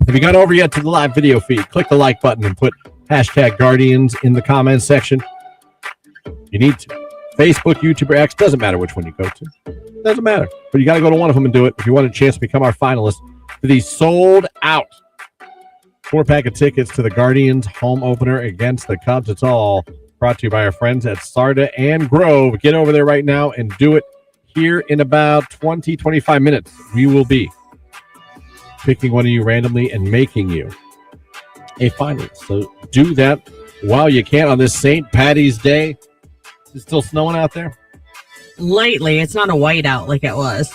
Have you got over yet to the live video feed? Click the like button and put hashtag Guardians in the comments section. You need to. Facebook, YouTube, or X, doesn't matter which one you go to. Doesn't matter. But you got to go to one of them and do it if you want a chance to become our finalist for the sold out 4-pack of tickets to the Guardians home opener against the Cubs. It's all brought to you by our friends at Sarda and Grove. Get over there right now and do it. Here in about 20, 25 minutes, we will be picking one of you randomly and making you a finalist. So do that while you can on this St. Patty's Day. Is it still snowing out there? Lightly. It's not a whiteout like it was.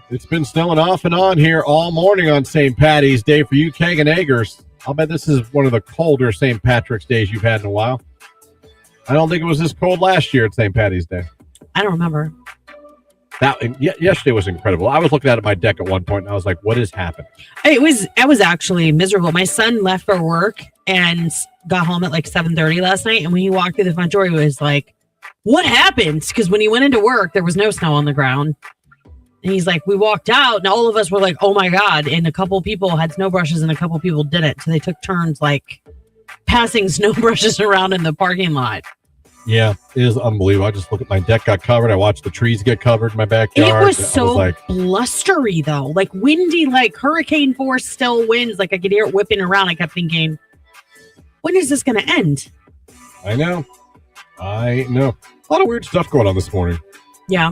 It's been snowing off and on here all morning on St. Patty's Day for you Keg and Eggers. I'll bet this is one of the colder St. Patrick's Days you've had in a while. I don't think it was this cold last year at St. Patty's Day. I don't remember. Yesterday was incredible. I was looking out at my deck at one point and I was like, what is happening? I was actually miserable. My son left for work and got home at like 7:30 last night. And when he walked through the front door, he was like, what happened? Because when he went into work, there was no snow on the ground. And he's like, we walked out and all of us were like, oh my God. And a couple people had snow brushes and a couple people didn't. So they took turns like passing snow brushes around in the parking lot. Yeah, it is unbelievable. I just look at my deck got covered. I watched the trees get covered in my backyard. It was so blustery though, like windy, like hurricane force still winds. Like I could hear it whipping around. I kept thinking, when is this going to end? I know. A lot of weird stuff going on this morning. Yeah.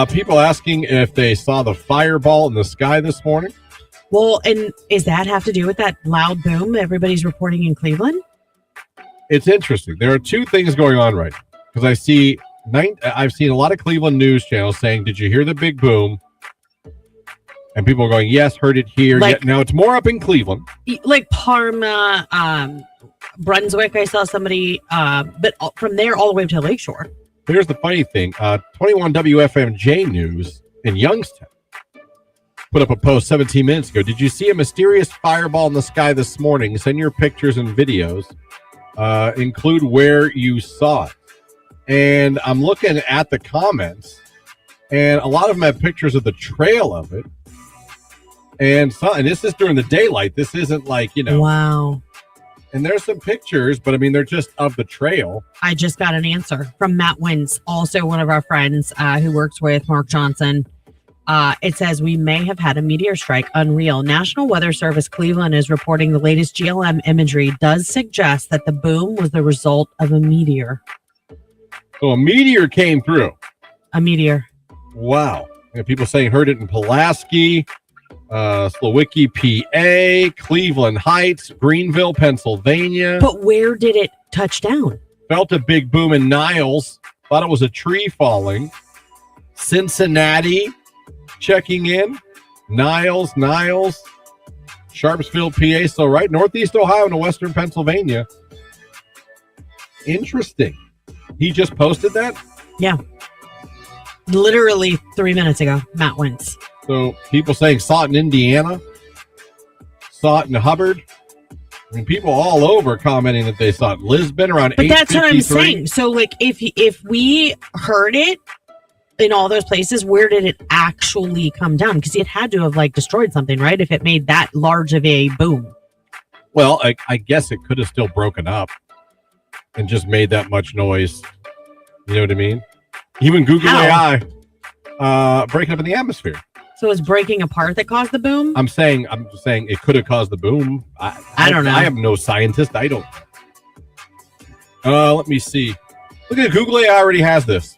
People asking if they saw the fireball in the sky this morning. Well, and does that have to do with that loud boom everybody's reporting in Cleveland? It's interesting. There are two things going on right now. Because I've seen a lot of Cleveland news channels saying, did you hear the big boom? And people are going, yes, heard it here. Now it's more up in Cleveland. Like Parma, Brunswick, I saw somebody, but from there all the way to Lakeshore. Here's the funny thing. 21 WFMJ News in Youngstown put up a post 17 minutes ago. Did you see a mysterious fireball in the sky this morning? Send your pictures and videos. Include where you saw it. And I'm looking at the comments, and a lot of them have pictures of the trail of it. And this is during the daylight. This isn't like, Wow. And there's some pictures, but I mean, they're just of the trail. I just got an answer from Matt Wentz, also one of our friends who works with Mark Johnson. It says we may have had a meteor strike. Unreal. National Weather Service Cleveland is reporting the latest GLM imagery does suggest that the boom was the result of a meteor. So a meteor came through. A meteor. Wow. People saying heard it in Pulaski, Slowicki, PA, Cleveland Heights, Greenville, Pennsylvania. But where did it touch down? Felt a big boom in Niles. Thought it was a tree falling. Cincinnati checking in. Niles, Sharpsville, PA. So right northeast Ohio into western Pennsylvania. Interesting. He just posted that? Yeah. Literally 3 minutes ago, Matt Wentz. So people saying saw it in Indiana, saw it in Hubbard. I mean, people all over commenting that they saw it in Lisbon around 8:53. But that's what I'm saying. So, like, if we heard it in all those places, where did it actually come down? Because it had to have, like, destroyed something, right? If it made that large of a boom. Well, I guess it could have still broken up and just made that much noise. You know what I mean? Even Google AI breaking up in the atmosphere. So it's breaking apart that caused the boom? I'm just saying it could have caused the boom. I don't know. I am no scientist. I don't. Let me see. Look at Google AI already has this.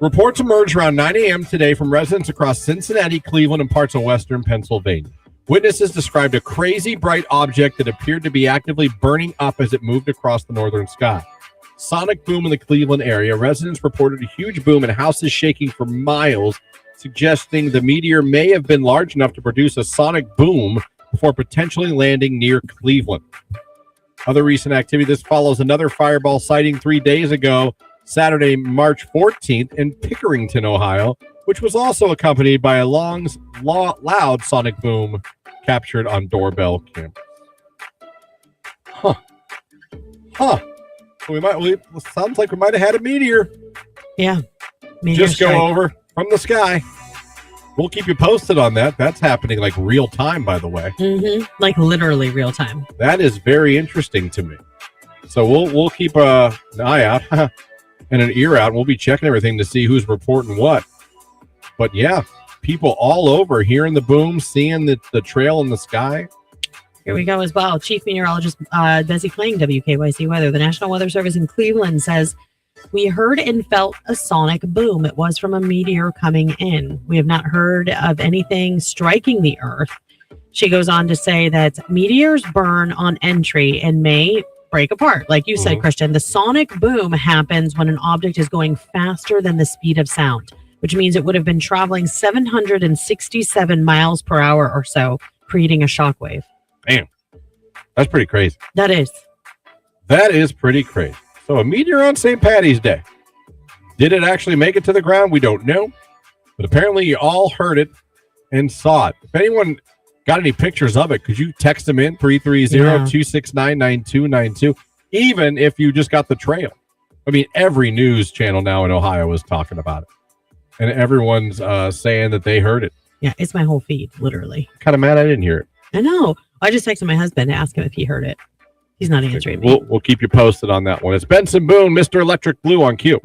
Reports emerged around 9 a.m. today from residents across Cincinnati, Cleveland, and parts of western Pennsylvania. Witnesses described a crazy bright object that appeared to be actively burning up as it moved across the northern sky. Sonic boom in the Cleveland area. Residents reported a huge boom and houses shaking for miles, suggesting the meteor may have been large enough to produce a sonic boom before potentially landing near Cleveland. Other recent activity, this follows another fireball sighting 3 days ago, Saturday, March 14th in Pickerington, Ohio, which was also accompanied by a loud sonic boom captured on doorbell cameras. Huh. Sounds like we might have had a meteor Yeah. just go over from the sky. We'll keep you posted on that. That's happening like real time, by the way. Mm-hmm. Like literally real time. That is very interesting to me. So we'll keep an eye out and an ear out. We'll be checking everything to see who's reporting what. But yeah, people all over hearing the boom, seeing the trail in the sky. Here we go as well. Chief Meteorologist Desi Kling, WKYC Weather. The National Weather Service in Cleveland says, we heard and felt a sonic boom. It was from a meteor coming in. We have not heard of anything striking the Earth. She goes on to say that meteors burn on entry and may break apart. Like you said, Christian, the sonic boom happens when an object is going faster than the speed of sound, which means it would have been traveling 767 miles per hour or so, creating a shockwave. Damn. That's pretty crazy. That is. That is pretty crazy. So a meteor on St. Patty's Day. Did it actually make it to the ground? We don't know. But apparently you all heard it and saw it. If anyone got any pictures of it, could you text them in 330-269-9292? Even if you just got the trail. I mean, every news channel now in Ohio is talking about it. And everyone's saying that they heard it. Yeah, it's my whole feed, literally. Kind of mad I didn't hear it. I know. I just texted my husband to ask him if he heard it. He's not answering me. We'll keep you posted on that one. It's Benson Boone, Mr. Electric Blue on Q.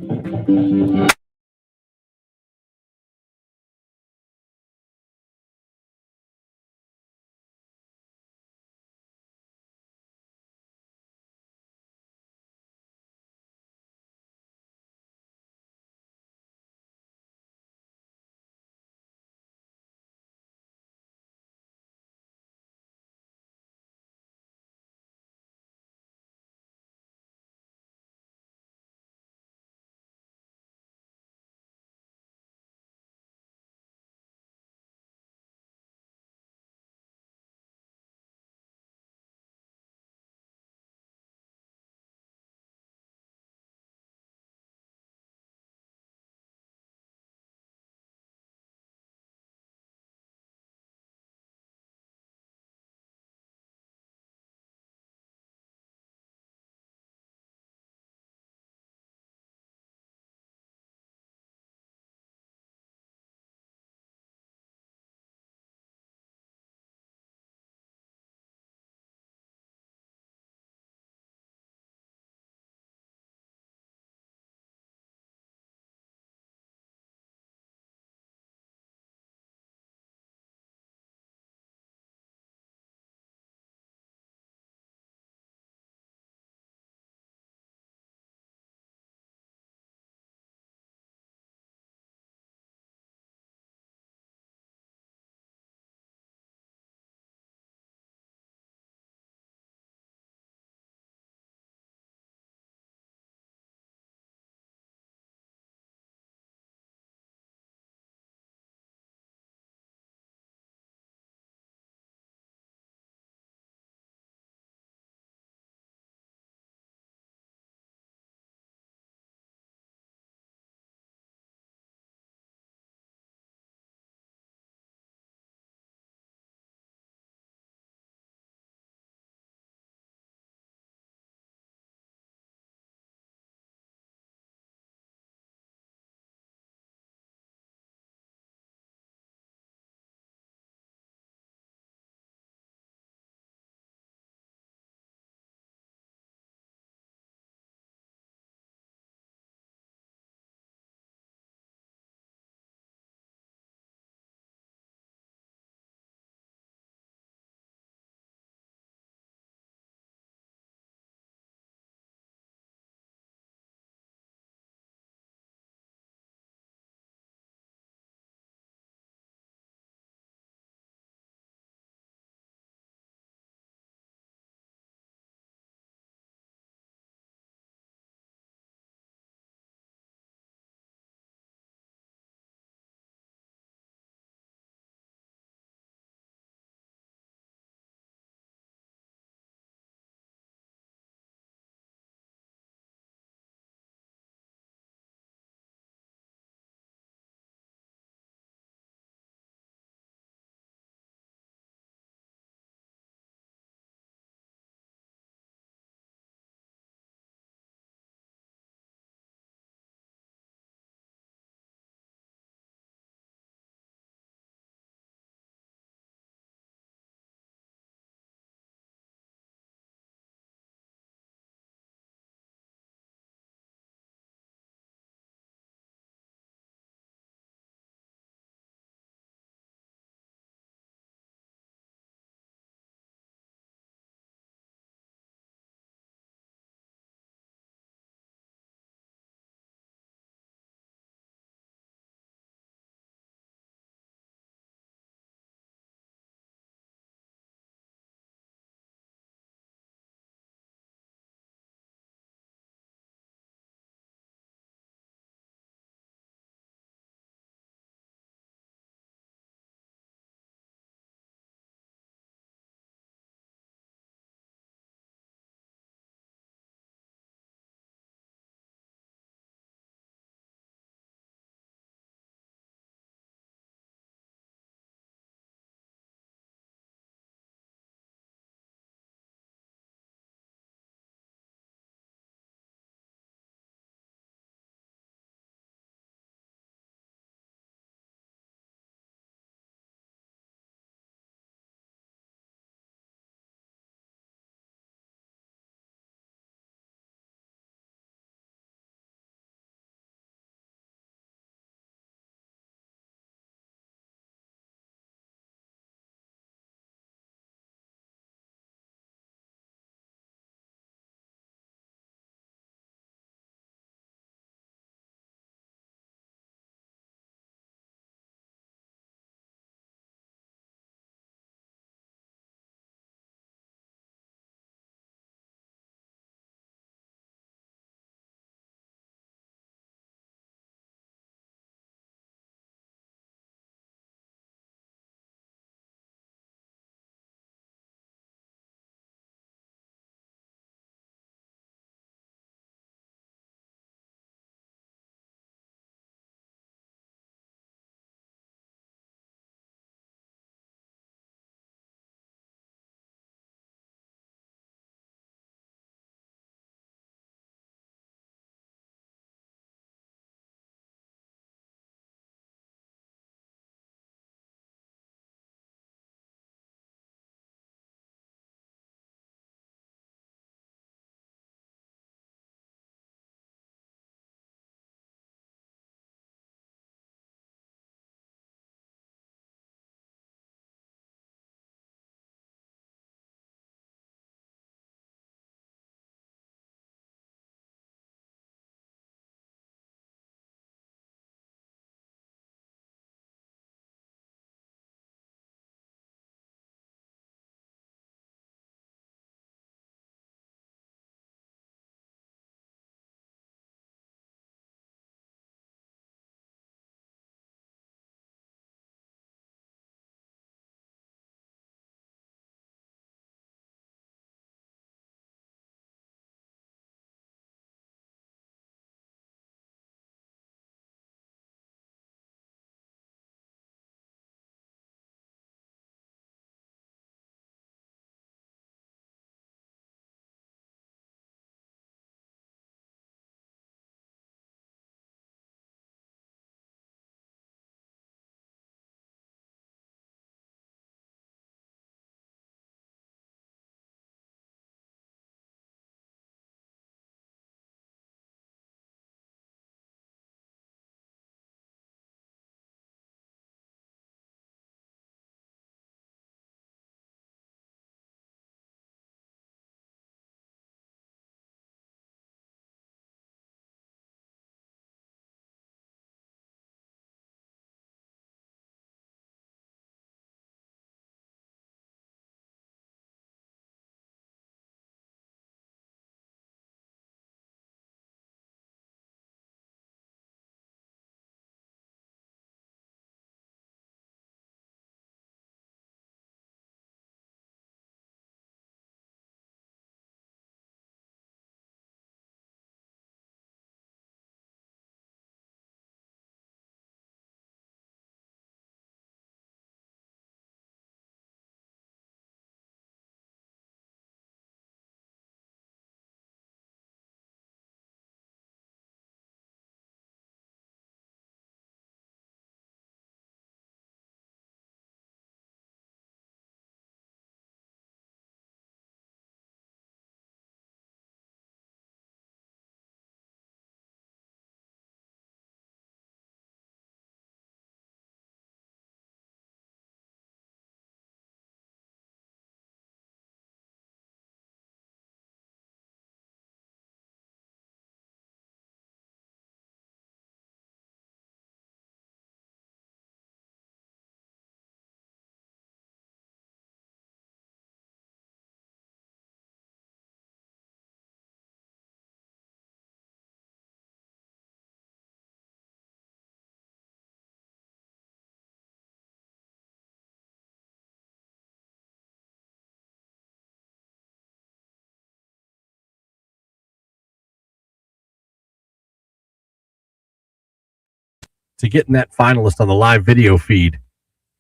to get in that finalist on the live video feed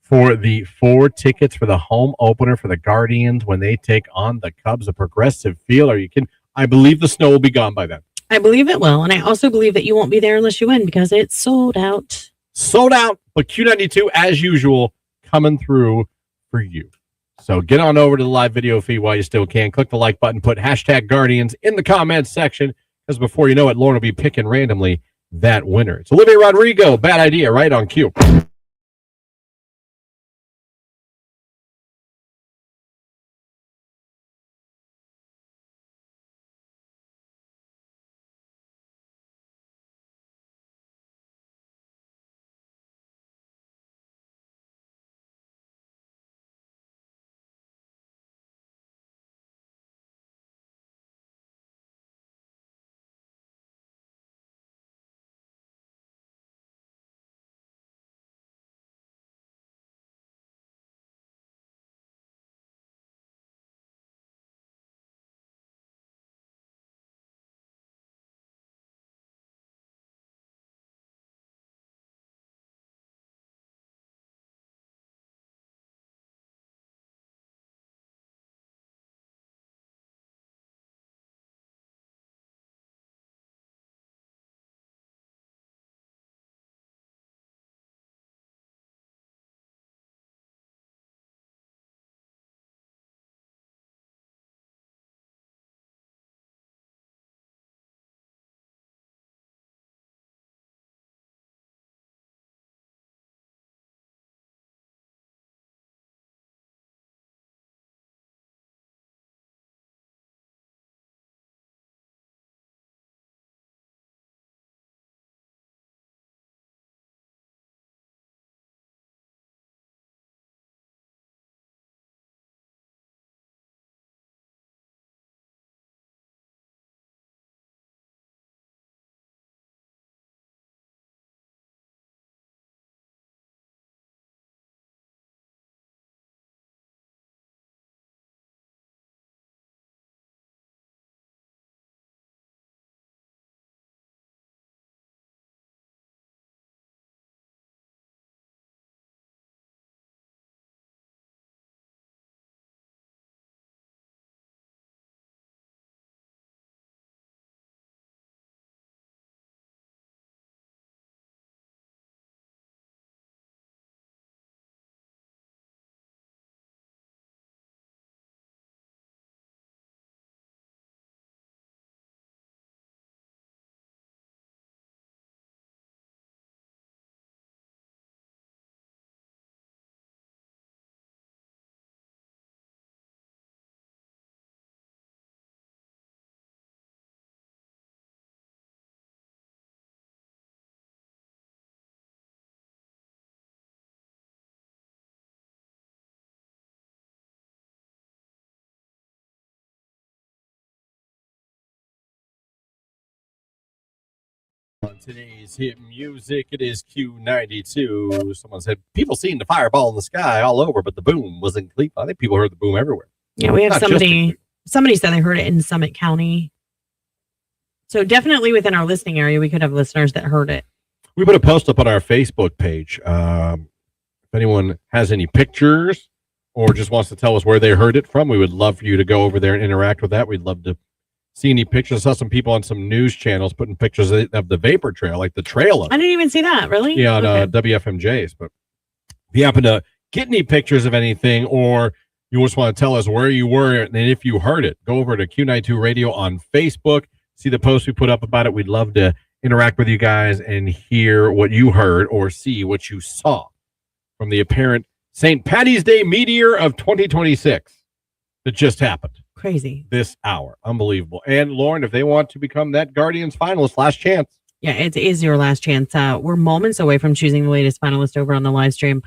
for the 4 tickets for the home opener for the Guardians when they take on the Cubs, a Progressive Field. Are you kidding? I believe the snow will be gone by then. I believe it will. And I also believe that you won't be there unless you win because it's sold out. Sold out, but Q92, as usual, coming through for you. So get on over to the live video feed while you still can. Click the like button, put hashtag Guardians in the comments section, because before you know it, Lauren will be picking randomly that winner. It's Olivia Rodrigo. Bad idea, right on cue. On today's hit music, it is Q92. Someone said, people seen the fireball in the sky all over, but the boom was in Cleveland. I think people heard the boom everywhere. Yeah, we have Not just in Cleveland. somebody said they heard it in Summit County. So definitely within our listening area, we could have listeners that heard it. We put a post up on our Facebook page. If anyone has any pictures or just wants to tell us where they heard it from, we would love for you to go over there and interact with that. We'd love to see any pictures. I saw some people on some news channels putting pictures of the vapor trail, like the trail of it. I didn't even see that, really? Yeah, on Okay. WFMJ's. But if you happen to get any pictures of anything, or you just want to tell us where you were and if you heard it, go over to Q92 Radio on Facebook. See the post we put up about it. We'd love to interact with you guys and hear what you heard or see what you saw from the apparent St. Patty's Day meteor of 2026 that just happened. Crazy. This hour. Unbelievable. And Lauren, if they want to become that Guardians finalist, last chance. Yeah, it is your last chance. We're moments away from choosing the latest finalist over on the live stream.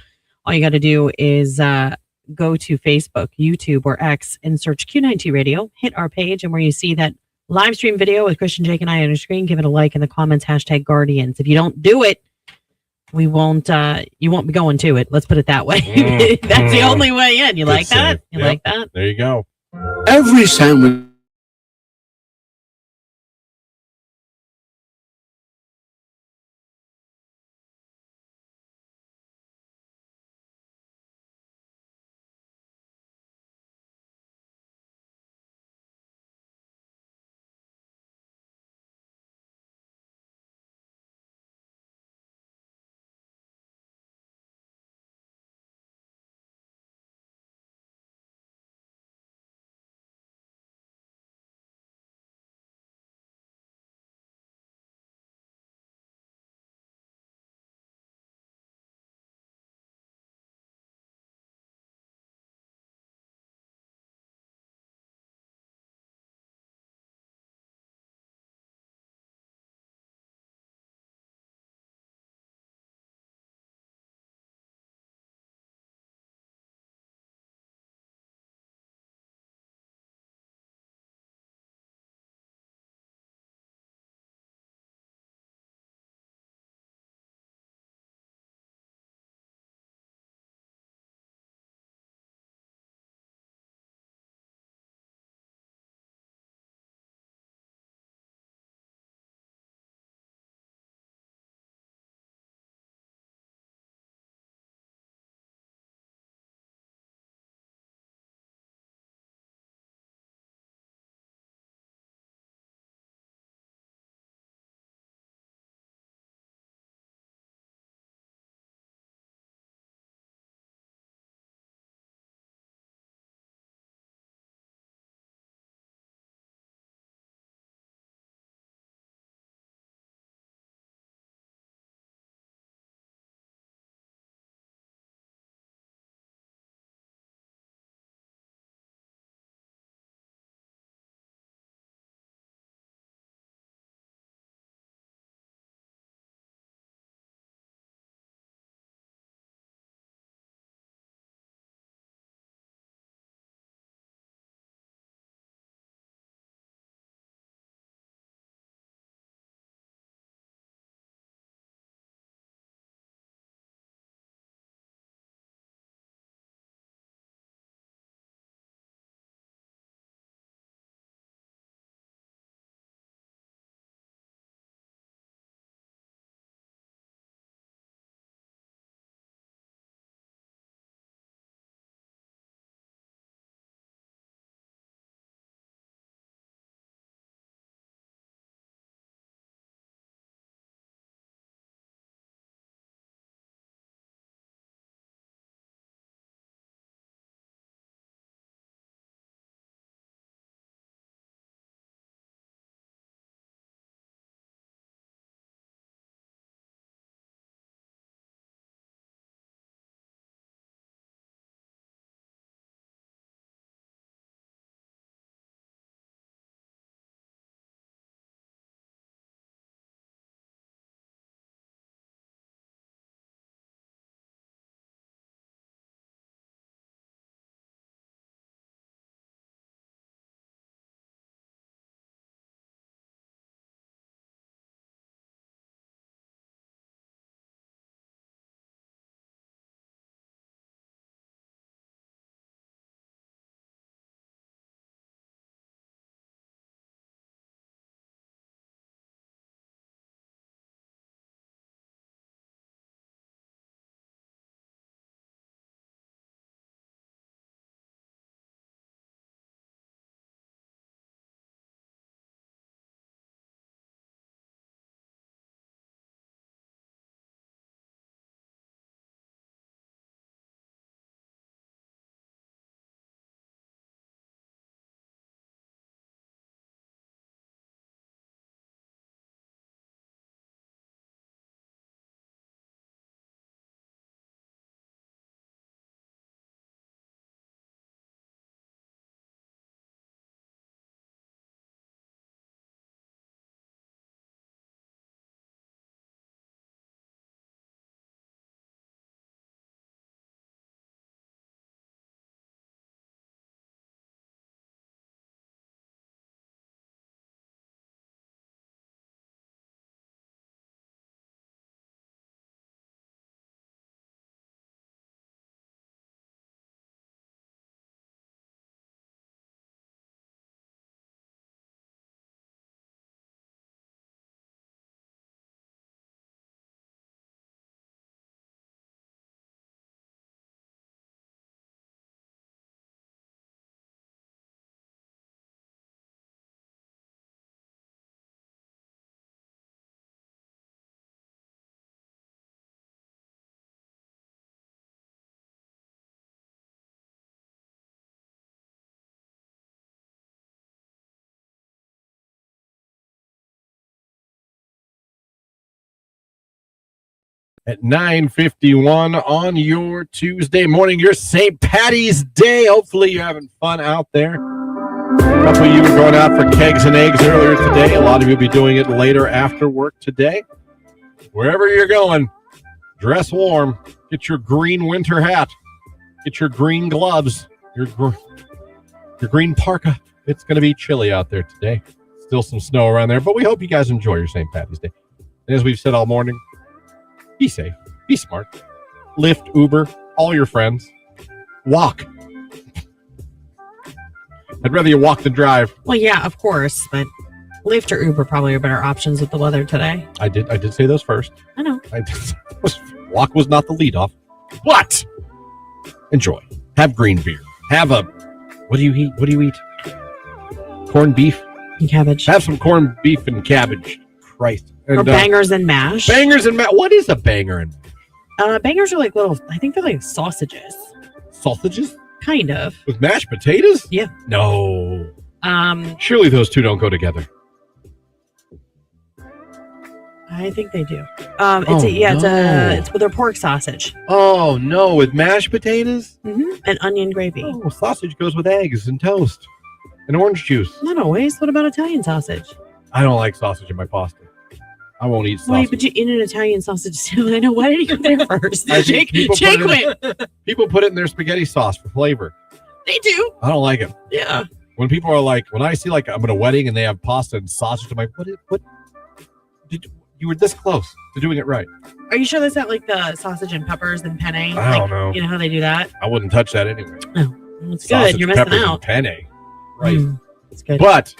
All you got to do is go to Facebook, YouTube, or X and search Q90 Radio. Hit our page, and where you see that live stream video with Christian, Jake, and I on your screen, give it a like in the comments, hashtag Guardians. If you don't do it, we won't. You won't be going to it. Let's put it that way. That's the only way in. You Good like that? save. You Yep. like that? There you go. Every sandwich at 9:51 on your Tuesday morning, your St. Patty's Day. Hopefully you're having fun out there. A couple of you were going out for kegs and eggs earlier today. A lot of you will be doing it later after work today. Wherever you're going, dress warm. Get your green winter hat. Get your green gloves. Your green parka. It's going to be chilly out there today. Still some snow around there, but we hope you guys enjoy your St. Patty's Day. And as we've said all morning, be safe. Be smart. Lyft, Uber, all your friends. Walk. I'd rather you walk than drive. Well, yeah, of course, but Lyft or Uber probably are better options with the weather today. I did say those first. I know. Walk was not the lead off. What? Enjoy. Have green beer. Have a what do you eat? What do you eat? Corned beef and cabbage. Have some corned beef and cabbage. Christ. And, or bangers and mash. Bangers and mash. What is a banger and mash? Bangers are like little. I think they're like sausages. Sausages? Kind of. With mashed potatoes? Yeah. No. Surely those two don't go together. I think they do. It's with their pork sausage. Oh no, with mashed potatoes? Mm-hmm. And onion gravy. Oh, sausage goes with eggs and toast and orange juice. Not always. What about Italian sausage? I don't like sausage in my pasta. I won't eat sausage. Wait, but you eat an Italian sausage too. I know. Why did you go there first? Jake went. People put it in their spaghetti sauce for flavor. They do. I don't like it. Yeah. When people are like, when I see like I'm at a wedding and they have pasta and sausage, I'm like, what? You were this close to doing it right. Are you sure that's not like the sausage and peppers and penne? I don't know. You know how they do that? I wouldn't touch that anyway. Oh, it's sausage, good. You're missing peppers, out. And penne. Right. It's good. But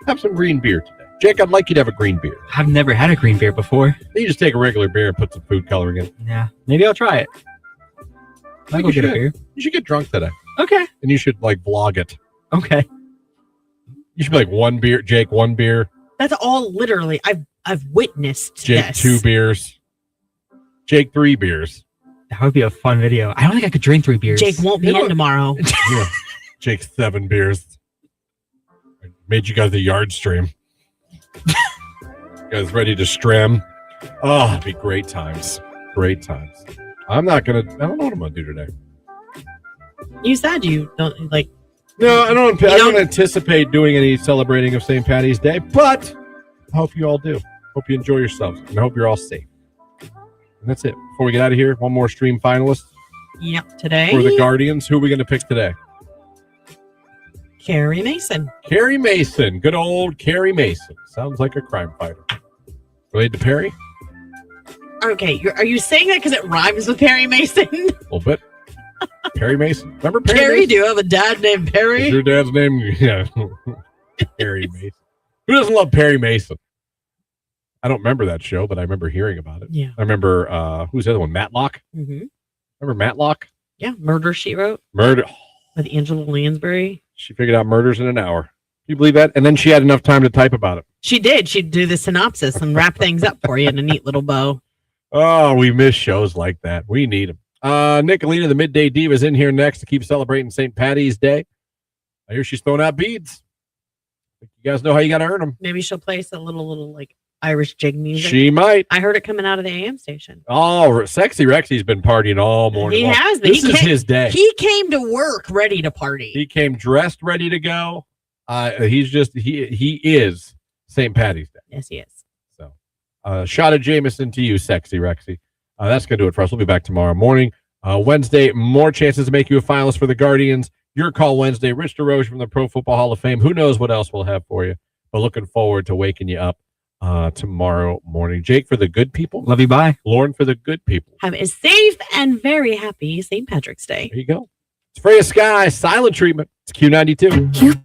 have some green beer today. Jake, I'd like you to have a green beer. I've never had a green beer before. You just take a regular beer and put some food coloring in it. Yeah, maybe I'll try it. I'll go get a beer. You should get drunk today. Okay. And you should like vlog it. Okay. You should be like one beer, Jake, one beer. That's all literally. I've witnessed Jake, this. 2 beers. Jake, 3 beers. That would be a fun video. I don't think I could drink 3 beers. Jake won't be in tomorrow. Yeah. Jake, 7 beers. I made you guys the yard stream. You guys ready to stram? Oh, it'd be great times. Great times. I don't know what I'm gonna do today. You said you don't like. No, I don't anticipate doing any celebrating of St. Patty's Day, but I hope you all do. Hope you enjoy yourselves, and I hope you're all safe. And that's it. Before we get out of here, one more stream finalist. Yep, today. For the Guardians. Who are we going to pick today? Carrie Mason. Carrie Mason. Good old Carrie Mason. Sounds like a crime fighter. Related to Perry? Okay, are you saying that because it rhymes with Perry Mason? A little bit. Perry Mason. Remember Perry Carrie, Mason? do you have a dad named Perry? Is your dad's name? Yeah. Perry Mason. Who doesn't love Perry Mason? I don't remember that show, but I remember hearing about it. Yeah. I remember, who's the other one? Matlock? Mm-hmm. Remember Matlock? Yeah, Murder, She Wrote. Murder. With Angela Lansbury. She figured out murders in an hour. Can you believe that? And then she had enough time to type about it. She did. She'd do the synopsis and wrap things up for you in a neat little bow. Oh, we miss shows like that. We need them. Nicolina, the Midday Diva, is in here next to keep celebrating St. Patty's Day. I hear she's throwing out beads. You guys know how you got to earn them. Maybe she'll play some little like Irish jig music. She might. I heard it coming out of the AM station. Oh, Sexy Rexy's been partying all morning. He has been. This is his day. He came to work ready to party. He came dressed, ready to go. He is St. Patty's Day. Yes, he is. So, shot of Jameson to you, Sexy Rexy. That's going to do it for us. We'll be back tomorrow morning. Wednesday, more chances to make you a finalist for the Guardians. Your Call Wednesday. Rich DeRoche from the Pro Football Hall of Fame. Who knows what else we'll have for you. But looking forward to waking you up tomorrow morning. Jake, for the good people. Love you, bye. Lauren, for the good people. Have a safe and very happy St. Patrick's Day. There you go. It's Freya Sky, silent treatment. It's Q92.